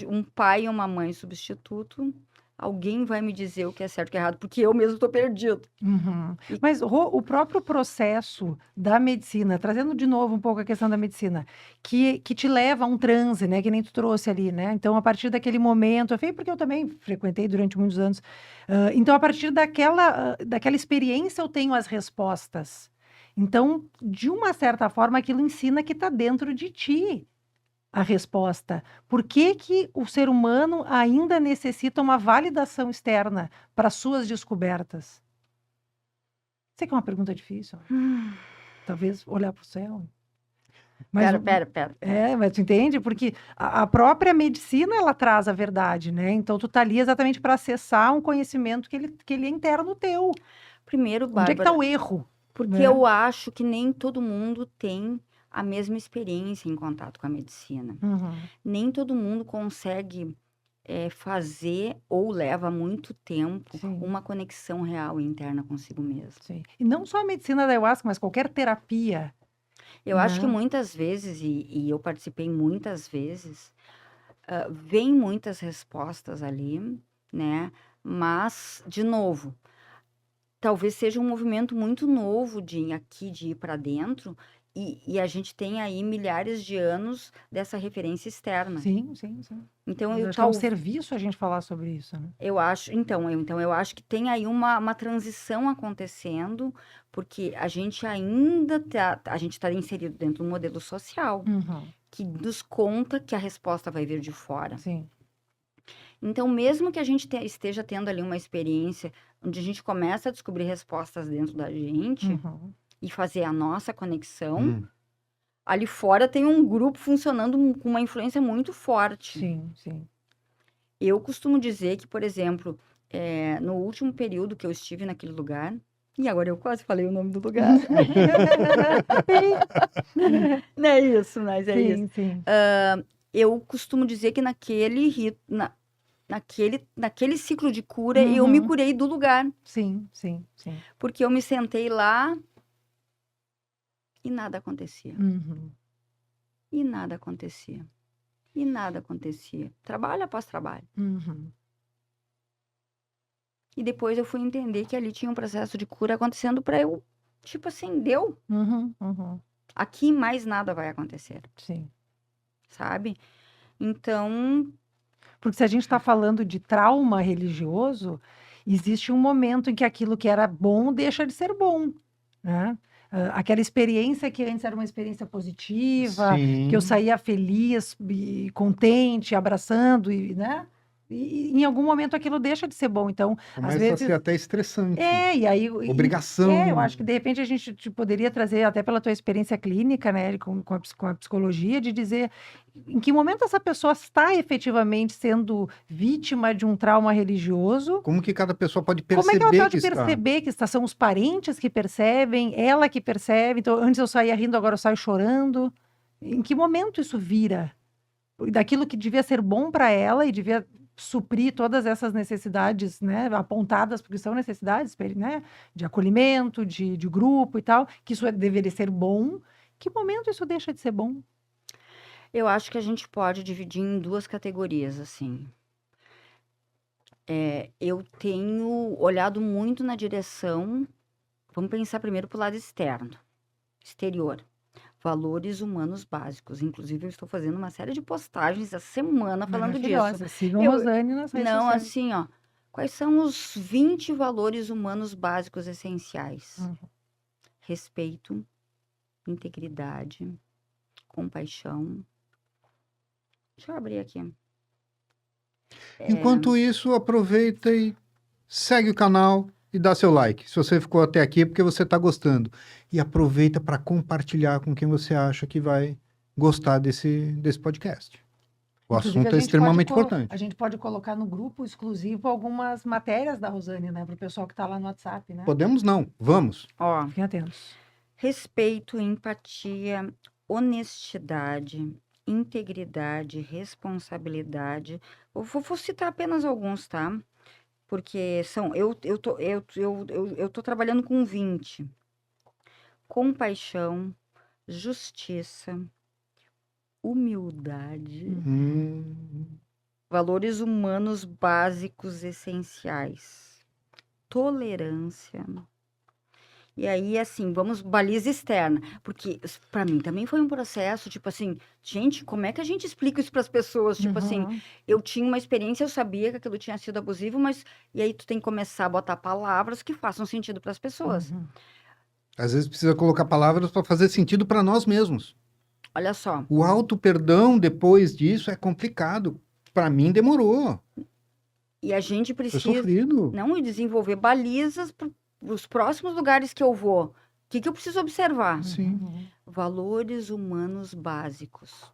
um pai e uma mãe substituto, alguém vai me dizer o que é certo e o que é errado, porque eu mesmo estou perdido. Uhum. E- Mas o próprio processo da medicina, trazendo de novo um pouco a questão da medicina, que te leva a um transe, né? Que nem tu trouxe ali, né? Então, a partir daquele momento, eu falei porque eu também frequentei durante muitos anos. Então, a partir daquela experiência, eu tenho as respostas. Então, de uma certa forma, aquilo ensina que está dentro de ti a resposta. Por que que o ser humano ainda necessita uma validação externa para suas descobertas? Sei que é uma pergunta difícil, talvez olhar para o céu. Mas, Pera. mas tu entende? Porque a própria medicina, ela traz a verdade, né? Então, tu tá ali exatamente para acessar um conhecimento que ele é interno teu. Primeiro, Onde é que tá Bárbara, o erro, porque né? eu acho que nem todo mundo tem a mesma experiência em contato com a medicina. Uhum. Nem todo mundo consegue fazer ou leva muito tempo Sim. uma conexão real e interna consigo mesmo. Sim. E não só a medicina da ayahuasca, mas qualquer terapia, Eu acho que né? muitas vezes, e eu participei muitas vezes, vem muitas respostas ali, né? Mas, de novo, talvez seja um movimento muito novo de ir para dentro, e a gente tem aí milhares de anos dessa referência externa. Sim. Então, Mas eu acho que é um serviço a gente falar sobre isso, né? eu acho, eu acho que tem aí uma transição acontecendo, porque a gente ainda a gente está inserido dentro de um modelo social Uhum. que nos conta que a resposta vai vir de fora. Sim. Então, mesmo que a gente esteja tendo ali uma experiência onde a gente começa a descobrir respostas dentro da gente Uhum. e fazer a nossa conexão, Hum. ali fora tem um grupo funcionando com uma influência muito forte. Sim. Eu costumo dizer que, por exemplo, no último período que eu estive naquele lugar, e agora eu quase falei o nome do lugar. Não é isso, mas é isso. Sim. Eu costumo dizer que naquele rito, naquele ciclo de cura, eu me Uhum. curei do lugar. Sim. Porque eu me sentei lá e nada acontecia. Uhum. E nada acontecia. E nada acontecia. Trabalho após trabalho. Uhum. E depois eu fui entender que ali tinha um processo de cura acontecendo para eu, tipo assim, deu. Uhum. Aqui mais nada vai acontecer, Sim. sabe? Então, Porque se a gente está falando de trauma religioso, existe um momento em que aquilo que era bom deixa de ser bom, né? Aquela experiência que antes era uma experiência positiva, que eu Sim. saía feliz e contente, abraçando, e, né? E em algum momento aquilo deixa de ser bom. Então, às Começa a vezes. ser até estressante. E aí. Obrigação. Eu acho que de repente a gente poderia trazer, até pela tua experiência clínica, né, com a psicologia, de dizer em que momento essa pessoa está efetivamente sendo vítima de um trauma religioso. Como que cada pessoa pode Como é que ela perceber pode que está? perceber que está? São os parentes que percebem, ela que percebe. Então, antes eu saía rindo, agora eu saio chorando. Em que momento isso vira? Daquilo que devia ser bom para ela e devia suprir todas essas necessidades, né, apontadas, porque são necessidades, né, de acolhimento, de grupo e tal, que isso deveria ser bom. Que momento isso deixa de ser bom? eu acho que a gente pode dividir em duas categorias, assim. Eu tenho olhado muito na direção. Vamos pensar primeiro pro lado exterior. Valores humanos básicos. Inclusive, eu estou fazendo uma série de postagens essa semana falando disso. Maravilhosa. Sigam Eu- Rosane nas redes Não, sociais. assim, ó. Quais são os 20 valores humanos básicos essenciais? Uhum. Respeito, integridade, compaixão. Deixa eu abrir aqui. Enquanto isso, aproveita e segue o canal e dá seu like. Se você ficou até aqui é porque você está gostando. E aproveita para compartilhar com quem você acha que vai gostar desse podcast. O Inclusive, assunto é extremamente a importante. gente pode colocar no grupo exclusivo algumas matérias da Rosane, né, para o pessoal que está lá no WhatsApp, né? Podemos não, vamos. Ó, Fiquem atentos. respeito, empatia, honestidade, integridade, responsabilidade. Eu vou citar apenas alguns, tá? Porque são, eu tô trabalhando com 20. Compaixão, justiça, humildade, Hum, Valores humanos básicos essenciais. Tolerância. E aí, assim, vamos, baliza externa. Porque para mim também foi um processo, tipo assim, gente, como é que a gente explica isso para as pessoas? Tipo assim, Uhum. eu tinha uma experiência, eu sabia que aquilo tinha sido abusivo, mas e aí tu tem que começar a botar palavras que façam sentido para as pessoas. Uhum. Às vezes precisa colocar palavras para fazer sentido para nós mesmos. Olha só. O auto-perdão depois disso é complicado. Para mim demorou. E a gente Foi precisa sofrido. não desenvolver balizas para os próximos lugares que eu vou. O que que eu preciso observar? Sim. Uhum. Valores humanos básicos.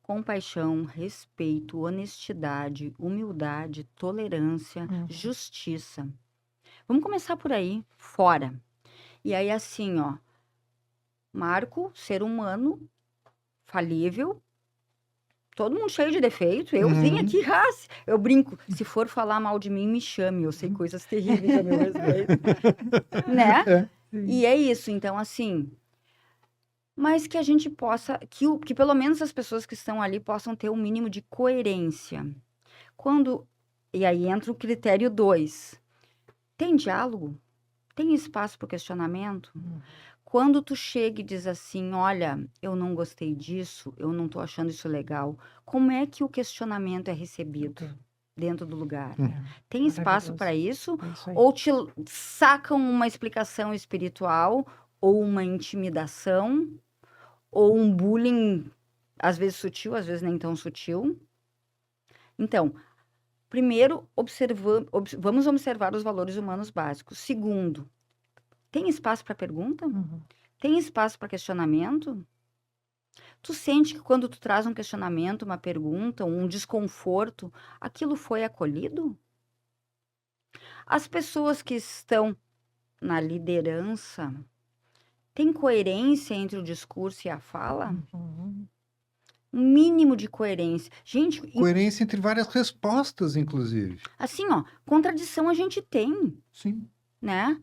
Compaixão, respeito, honestidade, humildade, tolerância, Uhum. justiça. Vamos começar por aí, fora. E aí, assim, ó. Marco, ser humano, falível, todo mundo cheio de defeito. Euzinho Uhum. aqui, eu brinco. Se for falar mal de mim, me chame. Eu sei coisas terríveis a meu respeito. Né? É. E é isso. Então, assim. Mas que a gente possa. Que pelo menos as pessoas que estão ali possam ter um mínimo de coerência. E aí entra o critério 2. Tem diálogo? Tem espaço para o questionamento? Uhum. Quando tu chega e diz assim, olha, eu não gostei disso, eu não tô achando isso legal, como é que o questionamento é recebido dentro do lugar? Hum. É, Tem espaço maravilhoso. para isso? É isso aí. Ou te sacam uma explicação espiritual, ou uma intimidação, ou um bullying, às vezes sutil, às vezes nem tão sutil? Então, primeiro, vamos observar os valores humanos básicos. Segundo, tem espaço para pergunta? Uhum. Tem espaço para questionamento? Tu sente que quando tu traz um questionamento, uma pergunta, um desconforto, aquilo foi acolhido? As pessoas que estão na liderança têm coerência entre o discurso e a fala? Uhum. Um mínimo de coerência. Gente, Coerência entre várias respostas, inclusive. assim, ó, contradição a gente tem, Sim. né?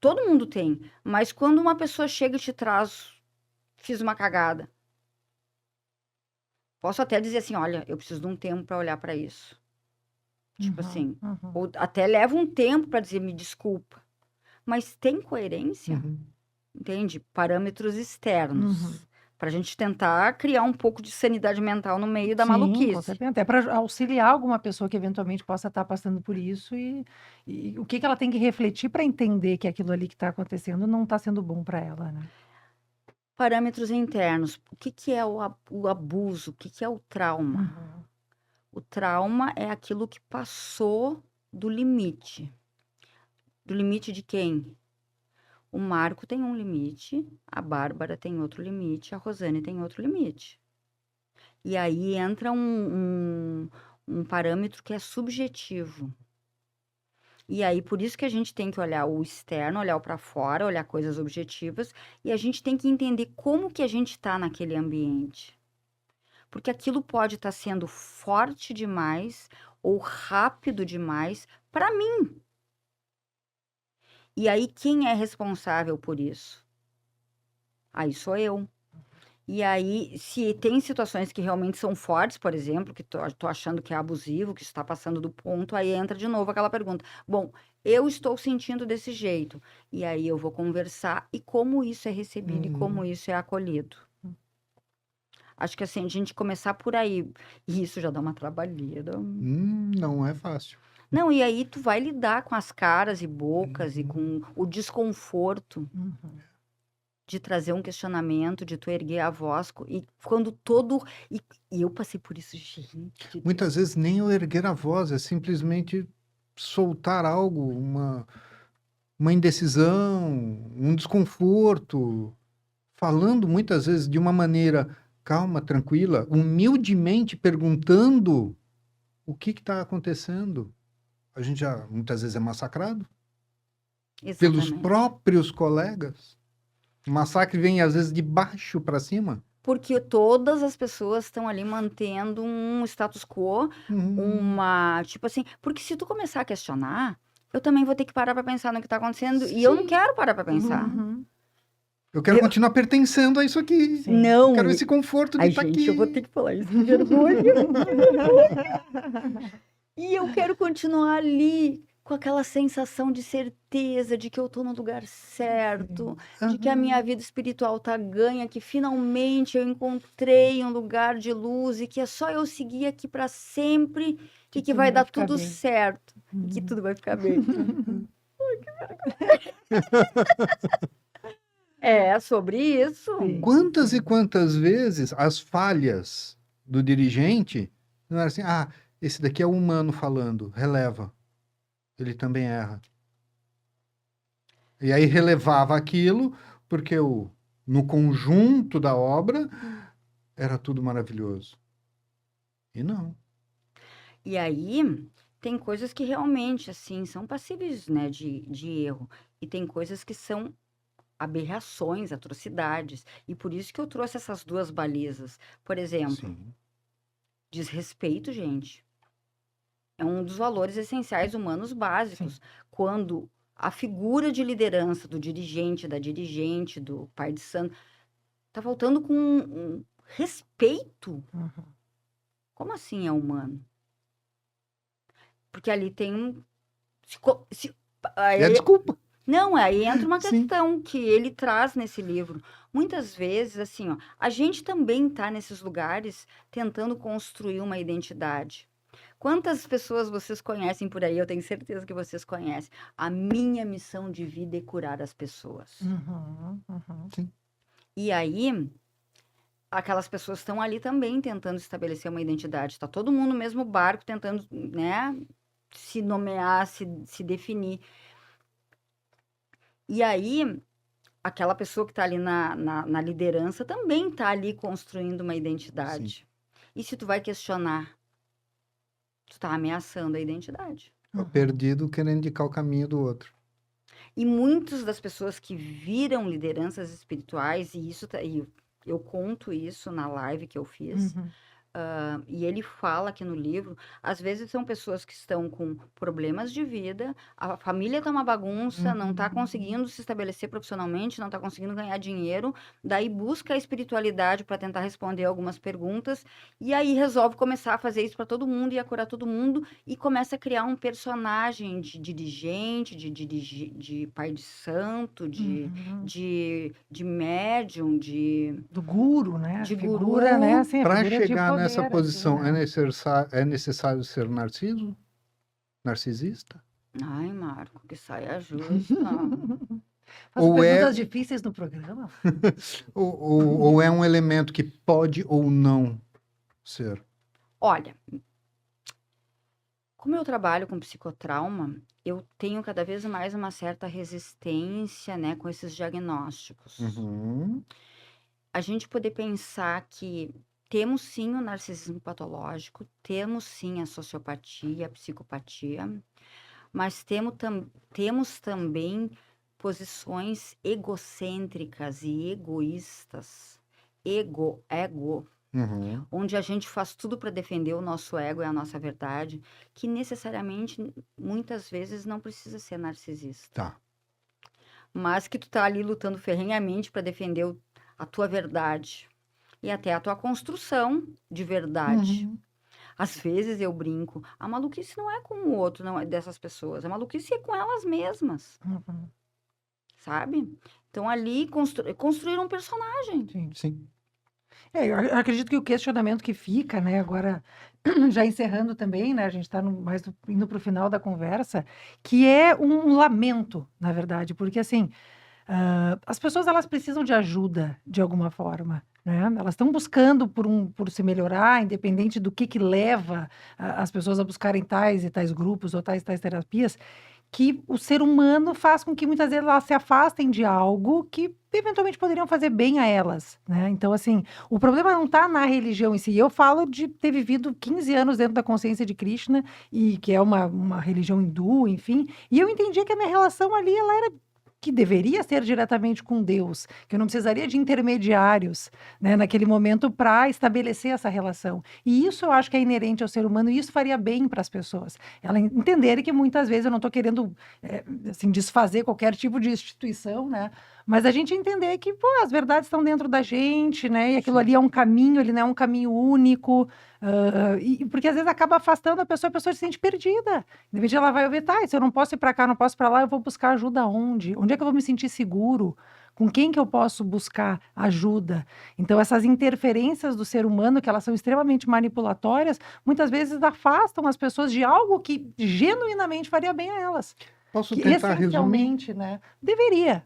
Todo mundo tem. Mas quando uma pessoa chega e te traz, fiz uma cagada. Posso até dizer assim, olha, eu preciso de um tempo para olhar para isso. Tipo Uhum. assim, Uhum. ou até leva um tempo para dizer me desculpa. Mas tem coerência, Uhum. entende? Parâmetros externos. Uhum. Para a gente tentar criar um pouco de sanidade mental no meio da Sim, com maluquice. certeza. Até para auxiliar alguma pessoa que eventualmente possa estar passando por isso e o que que ela tem que refletir para entender que aquilo ali que está acontecendo não está sendo bom para ela, né? Parâmetros internos. O que que é o abuso? O que que é o trauma? Uhum. O trauma é aquilo que passou do limite. Do limite de quem? O Marco tem um limite, a Bárbara tem outro limite, a Rosane tem outro limite. E aí entra um parâmetro que é subjetivo. E aí, por isso que a gente tem que olhar o externo, olhar para fora, olhar coisas objetivas, e a gente tem que entender como que a gente está naquele ambiente. Porque aquilo pode estar sendo forte demais ou rápido demais para mim. E aí, quem é responsável por isso? Aí sou eu. E aí, se tem situações que realmente são fortes, por exemplo, que tô achando que é abusivo, que está passando do ponto, aí entra de novo aquela pergunta. Bom, eu estou sentindo desse jeito. E aí eu vou conversar e como isso é recebido e como isso é acolhido. Acho que assim, a gente começar por aí, e isso já dá uma trabalheira. Não é fácil. Não, e aí tu vai lidar com as caras e bocas e com o desconforto Uhum. de trazer um questionamento, de tu erguer a voz, e quando todo... E eu passei por isso, gente. Muitas vezes nem eu erguer a voz, é simplesmente soltar algo, uma indecisão, um desconforto, falando muitas vezes de uma maneira calma, tranquila, humildemente perguntando o que está acontecendo. A gente já muitas vezes é massacrado pelos Exatamente. próprios colegas. O massacre vem às vezes de baixo para cima. Porque todas as pessoas estão ali mantendo um status quo, tipo assim, porque se tu começar a questionar, eu também vou ter que parar para pensar no que está acontecendo, e eu não Sim. quero parar para pensar. Uhum. Eu quero continuar pertencendo a isso aqui. Sim. Não, Quero esse conforto de ai, estar gente, aqui. eu vou ter que falar isso, que vergonha. E eu quero continuar ali com aquela sensação de certeza de que eu tô no lugar certo, de que a minha vida espiritual tá ganha, que finalmente eu encontrei um lugar de luz e que é só eu seguir aqui para sempre e que tudo vai vai dar ficar tudo bem. certo, que tudo vai ficar bem. É sobre isso. Sim. Quantas e quantas vezes as falhas do dirigente não era assim, esse daqui é o humano falando, releva. Ele também erra. E aí relevava aquilo, porque no conjunto da obra era tudo maravilhoso. E não. E aí, tem coisas que realmente, assim, são passíveis, né, de erro. E tem coisas que são aberrações, atrocidades. E por isso que eu trouxe essas duas balizas. Por exemplo, Sim. desrespeito, gente. É um dos valores essenciais humanos básicos. Quando a figura de liderança do dirigente, da dirigente, do pai de santo, tá faltando com um respeito. Uhum. Como assim é humano? Porque ali tem um... É desculpa. Não, aí entra uma Sim. questão que ele traz nesse livro. Muitas vezes, assim, ó, a gente também está nesses lugares tentando construir uma identidade. Quantas pessoas vocês conhecem por aí? Eu tenho certeza que vocês conhecem. A minha missão de vida é curar as pessoas. E aí, aquelas pessoas estão ali também tentando estabelecer uma identidade. Está todo mundo no mesmo barco tentando, né, se nomear, se definir. E aí, aquela pessoa que está ali na liderança também está ali construindo uma identidade. E se tu vai questionar, tu está ameaçando a identidade. O perdido querendo indicar o caminho do outro. E muitas das pessoas que viram lideranças espirituais, e eu conto isso na live que eu fiz, e ele fala aqui no livro, às vezes são pessoas que estão com problemas de vida, a família está uma bagunça, não está conseguindo se estabelecer profissionalmente, não está conseguindo ganhar dinheiro, daí busca a espiritualidade para tentar responder algumas perguntas, e aí resolve começar a fazer isso para todo mundo e a curar todo mundo, e começa a criar um personagem de dirigente, de pai de santo, de médium, do guru, né? De Figura, guru. né? Assim, Para figura de chegar poder, nessa assim, posição, né? é necessário ser narciso? Narcisista? Ai, Marco, que saia justa. Faz Ou perguntas difíceis no programa. ou é um elemento que pode ou não ser? Olha, como eu trabalho com psicotrauma, eu tenho cada vez mais uma certa resistência, né, com esses diagnósticos. Uhum. A gente poder pensar que temos sim o narcisismo patológico, temos sim a sociopatia, a psicopatia, mas temos também posições egocêntricas e egoístas. Ego, Uhum. onde a gente faz tudo para defender o nosso ego e a nossa verdade, que necessariamente, muitas vezes, não precisa ser narcisista. Tá. Mas que tu tá ali lutando ferrenhamente para defender a tua verdade e até a tua construção de verdade. Às vezes eu brinco, a maluquice não é com o outro, não é dessas pessoas, a maluquice é com elas mesmas, sabe? Então ali construir um personagem. Sim. Eu acredito que o questionamento que fica, né, agora já encerrando também, né, a gente está indo para o final da conversa, que é um lamento, na verdade, porque assim, as pessoas elas precisam de ajuda de alguma forma, né? Elas estão buscando por se melhorar, independente do que leva as pessoas a buscarem tais e tais grupos ou tais terapias, que o ser humano faz com que muitas vezes elas se afastem de algo que eventualmente poderiam fazer bem a elas, né? Então, assim, o problema não está na religião em si. Eu falo de ter vivido 15 anos dentro da consciência de Krishna, e que é uma religião hindu, enfim, e eu entendi que a minha relação ali, ela era que deveria ser diretamente com Deus, que eu não precisaria de intermediários, né, naquele momento para estabelecer essa relação. E isso eu acho que é inerente ao ser humano, e isso faria bem para as pessoas. Elas entenderem que muitas vezes eu não estou querendo assim, desfazer qualquer tipo de instituição, né? Mas a gente entender que, pô, as verdades estão dentro da gente, né? E aquilo ali é um caminho, ele não é um caminho único. Porque às vezes acaba afastando a pessoa se sente perdida. De repente ela vai ouvir, tá, se eu não posso ir para cá, não posso ir para lá, eu vou buscar ajuda onde? Onde é que eu vou me sentir seguro? Com quem que eu posso buscar ajuda? Então, essas interferências do ser humano, que elas são extremamente manipulatórias, muitas vezes afastam as pessoas de algo que genuinamente faria bem a elas. Posso Que tentar resumir? essencialmente, né? Deveria.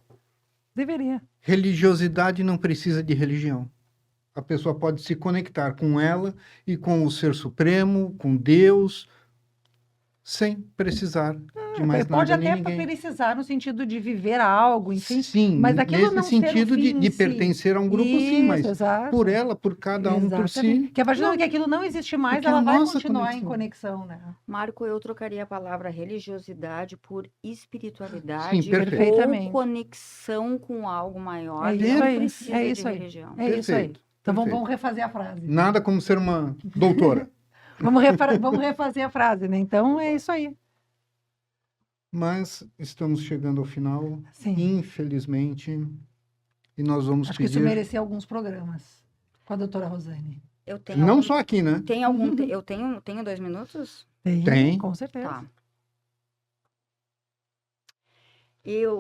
Religiosidade não precisa de religião. A pessoa pode se conectar com ela e com o Ser Supremo, com Deus, sem precisar de mais Pode nada nem até ninguém. precisar no sentido de viver algo, enfim. Sim, mas aquilo nesse não ser o sentido fim de em si. pertencer a um grupo, sim, mas Isso, exato. por ela, por cada um por Exatamente. si. Que a partir do não, momento que aquilo não existe mais, porque é a ela vai nossa continuar em conexão. conexão, né? Marco, eu trocaria a palavra religiosidade por espiritualidade Sim, perfeito. ou Perfeitamente. conexão com algo maior. É que isso não aí, precisa é de isso aí. religião. É isso aí. Perfeito, Então perfeito. vamos refazer a frase. Nada como ser uma doutora. Vamos refazer a frase, né? Então é isso aí. Mas estamos chegando ao final, Sim. infelizmente, e nós vamos Acho que isso pedir. merecia alguns programas com a doutora Rosane. Eu tenho Não algum- só aqui, né? Tem algum... Eu tenho 2 minutos? Tem. Com certeza. Tá.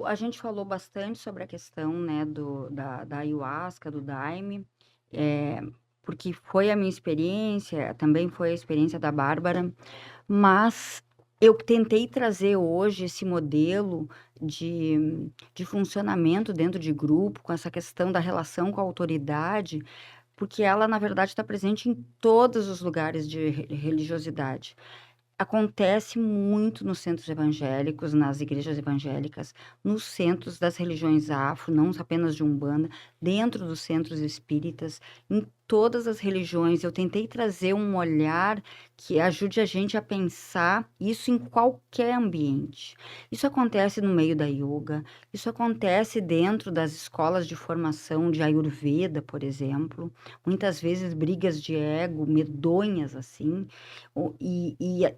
A gente falou bastante sobre a questão, né, da ayahuasca, do daime, porque foi a minha experiência, também foi a experiência da Bárbara, mas eu tentei trazer hoje esse modelo de funcionamento dentro de grupo, com essa questão da relação com a autoridade, porque ela, na verdade, está presente em todos os lugares de religiosidade. Acontece muito nos centros evangélicos, nas igrejas evangélicas, nos centros das religiões afro, não apenas de Umbanda, dentro dos centros espíritas, em todas as religiões. Eu tentei trazer um olhar que ajude a gente a pensar isso em qualquer ambiente. Isso acontece no meio da yoga, isso acontece dentro das escolas de formação de Ayurveda, por exemplo. Muitas vezes brigas de ego medonhas assim.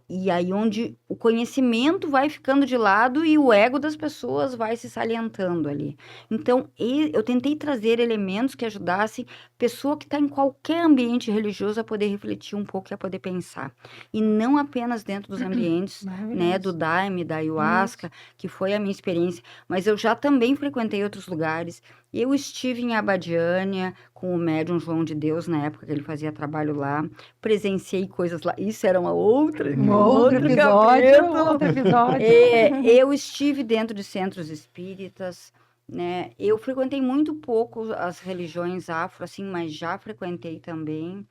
E aí onde o conhecimento vai ficando de lado e o ego das pessoas vai se salientando ali. Então, eu tentei trazer elementos que ajudassem a pessoa que está em qualquer ambiente religioso a poder refletir um pouco e a poder pensar. E não apenas dentro dos ambientes, né, do daime, da ayahuasca, que foi a minha experiência, mas eu já também frequentei outros lugares. Eu estive em Abadiânia com o médium João de Deus, na época que ele fazia trabalho lá, presenciei coisas lá, isso era uma outra, Um outro episódio. Eu estive dentro de centros espíritas, né? Eu frequentei muito pouco as religiões afro, assim, mas já frequentei também.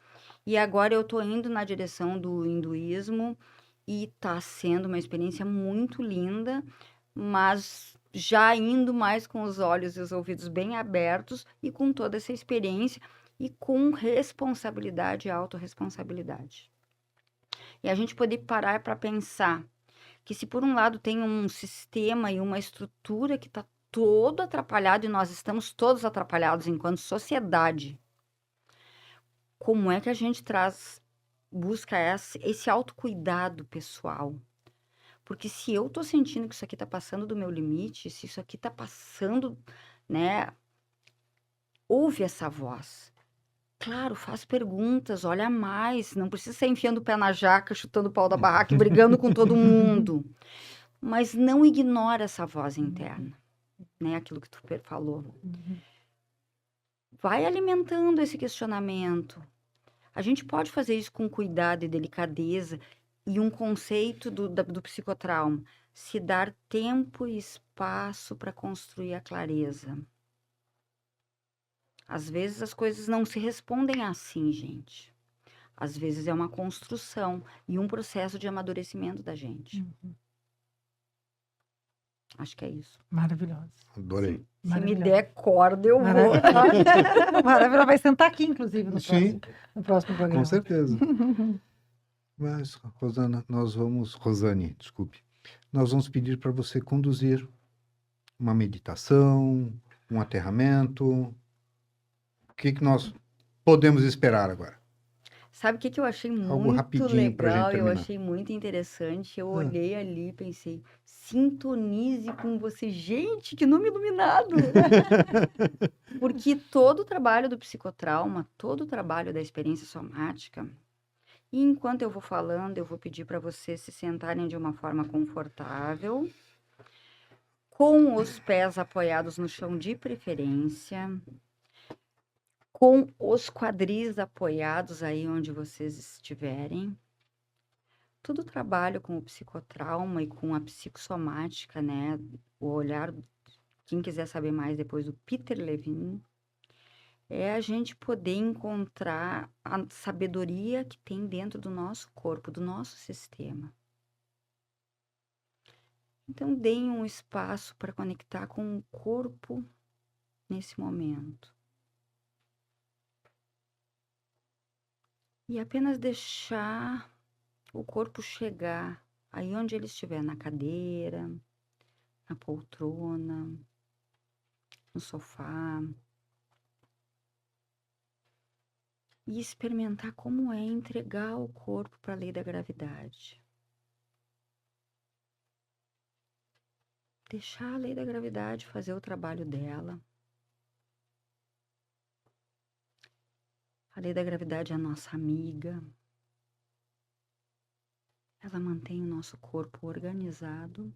E agora eu tô indo na direção do hinduísmo e tá sendo uma experiência muito linda, mas já indo mais com os olhos e os ouvidos bem abertos e com toda essa experiência e com responsabilidade e autorresponsabilidade. E a gente poder parar para pensar que se por um lado tem um sistema e uma estrutura que está todo atrapalhado e nós estamos todos atrapalhados enquanto sociedade, como é que a gente busca esse autocuidado pessoal? Porque se eu tô sentindo que isso aqui tá passando do meu limite, se isso aqui tá passando, né? Ouve essa voz. Claro, faz perguntas, olha mais. Não precisa sair enfiando o pé na jaca, chutando o pau da barraca e brigando com todo mundo. Mas não ignora essa voz interna, né? Aquilo que tu falou. Vai alimentando esse questionamento. A gente pode fazer isso com cuidado e delicadeza. E um conceito do psicotrauma, se dar tempo e espaço para construir a clareza. Às vezes as coisas não se respondem assim, gente. Às vezes é uma construção e um processo de amadurecimento da gente. Acho que é isso. Maravilhoso. Adorei. Se me der corda, eu vou. Maravilhoso. Vai sentar aqui, inclusive, Sim, no próximo programa. com certeza. Mas, Rosane, desculpe. Nós vamos pedir para você conduzir uma meditação, um aterramento. O que nós podemos esperar agora? Sabe o que que eu achei Algo muito rapidinho pra gente legal? Eu terminar. achei muito interessante. Eu Ah. olhei ali e pensei, sintonize com você. Gente, que nome iluminado! Porque todo o trabalho do psicotrauma, todo o trabalho da experiência somática, e enquanto eu vou falando, eu vou pedir para vocês se sentarem de uma forma confortável, com os pés apoiados no chão de preferência, com os quadris apoiados aí onde vocês estiverem. Todo o trabalho com o psicotrauma e com a psicossomática, né? O olhar, quem quiser saber mais depois do Peter Levine, é a gente poder encontrar a sabedoria que tem dentro do nosso corpo, do nosso sistema. Então, deem um espaço para conectar com o corpo nesse momento. E apenas deixar o corpo chegar aí onde ele estiver, na cadeira, na poltrona, no sofá. E experimentar como é entregar o corpo para a lei da gravidade. Deixar a lei da gravidade fazer o trabalho dela. A lei da gravidade é a nossa amiga. Ela mantém o nosso corpo organizado.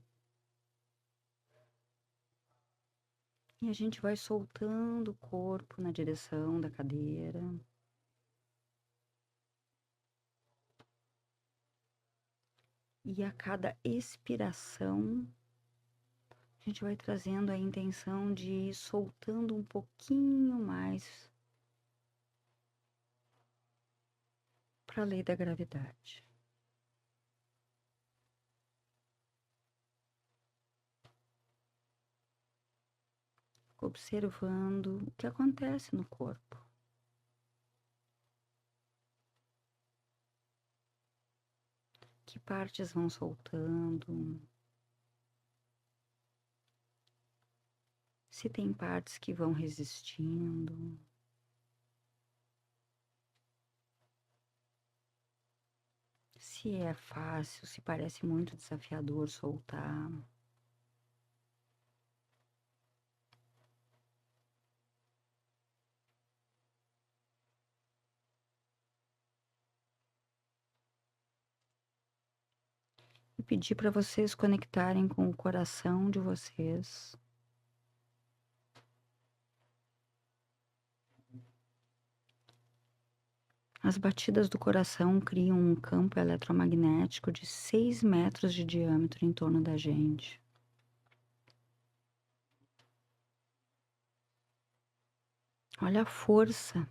E a gente vai soltando o corpo na direção da cadeira. E a cada expiração, a gente vai trazendo a intenção de ir soltando um pouquinho mais para a lei da gravidade. Observando o que acontece no corpo. Que partes vão soltando. Se tem partes que vão resistindo. Se é fácil, se parece muito desafiador soltar. E pedir para vocês conectarem com o coração de vocês. As batidas do coração criam um campo eletromagnético de 6 metros de diâmetro em torno da gente. Olha a força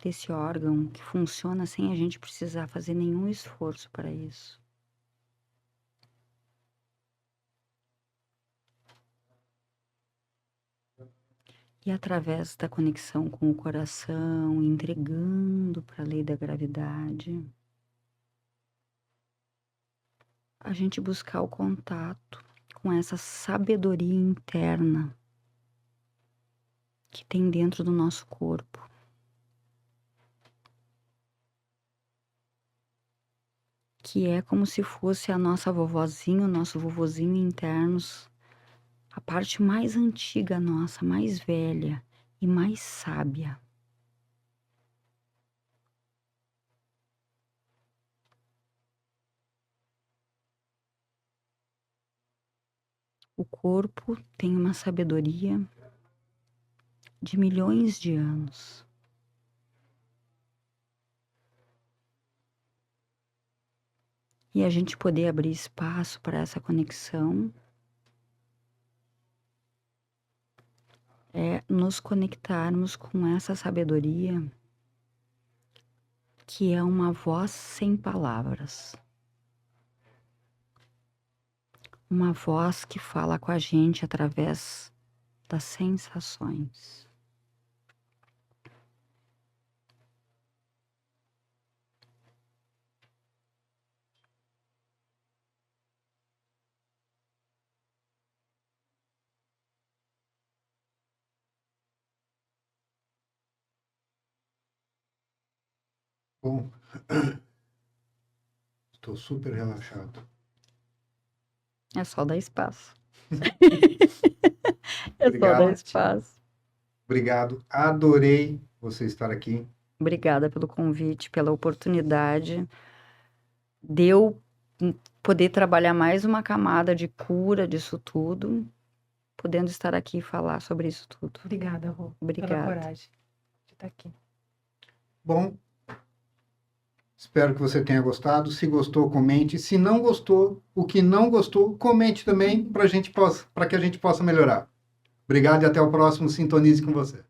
desse órgão que funciona sem a gente precisar fazer nenhum esforço para isso. E através da conexão com o coração, entregando para a lei da gravidade, a gente buscar o contato com essa sabedoria interna que tem dentro do nosso corpo. Que é como se fosse a nossa vovozinha, o nosso vovozinho internos, a parte mais antiga nossa, mais velha e mais sábia. O corpo tem uma sabedoria de milhões de anos. E a gente poder abrir espaço para essa conexão é nos conectarmos com essa sabedoria que é uma voz sem palavras. Uma voz que fala com a gente através das sensações. Bom, estou super relaxado. É só dar espaço. É só Obrigado. dar espaço. Obrigado, adorei você estar aqui. Obrigada pelo convite, pela oportunidade de eu poder trabalhar mais uma camada de cura disso tudo, podendo estar aqui e falar sobre isso tudo. Obrigada, Rô, pela Obrigada. coragem de estar aqui. Bom, espero que você tenha gostado. Se gostou, comente. Se não gostou, o que não gostou, comente também para que a gente possa melhorar. Obrigado e até o próximo. Sintonize com você.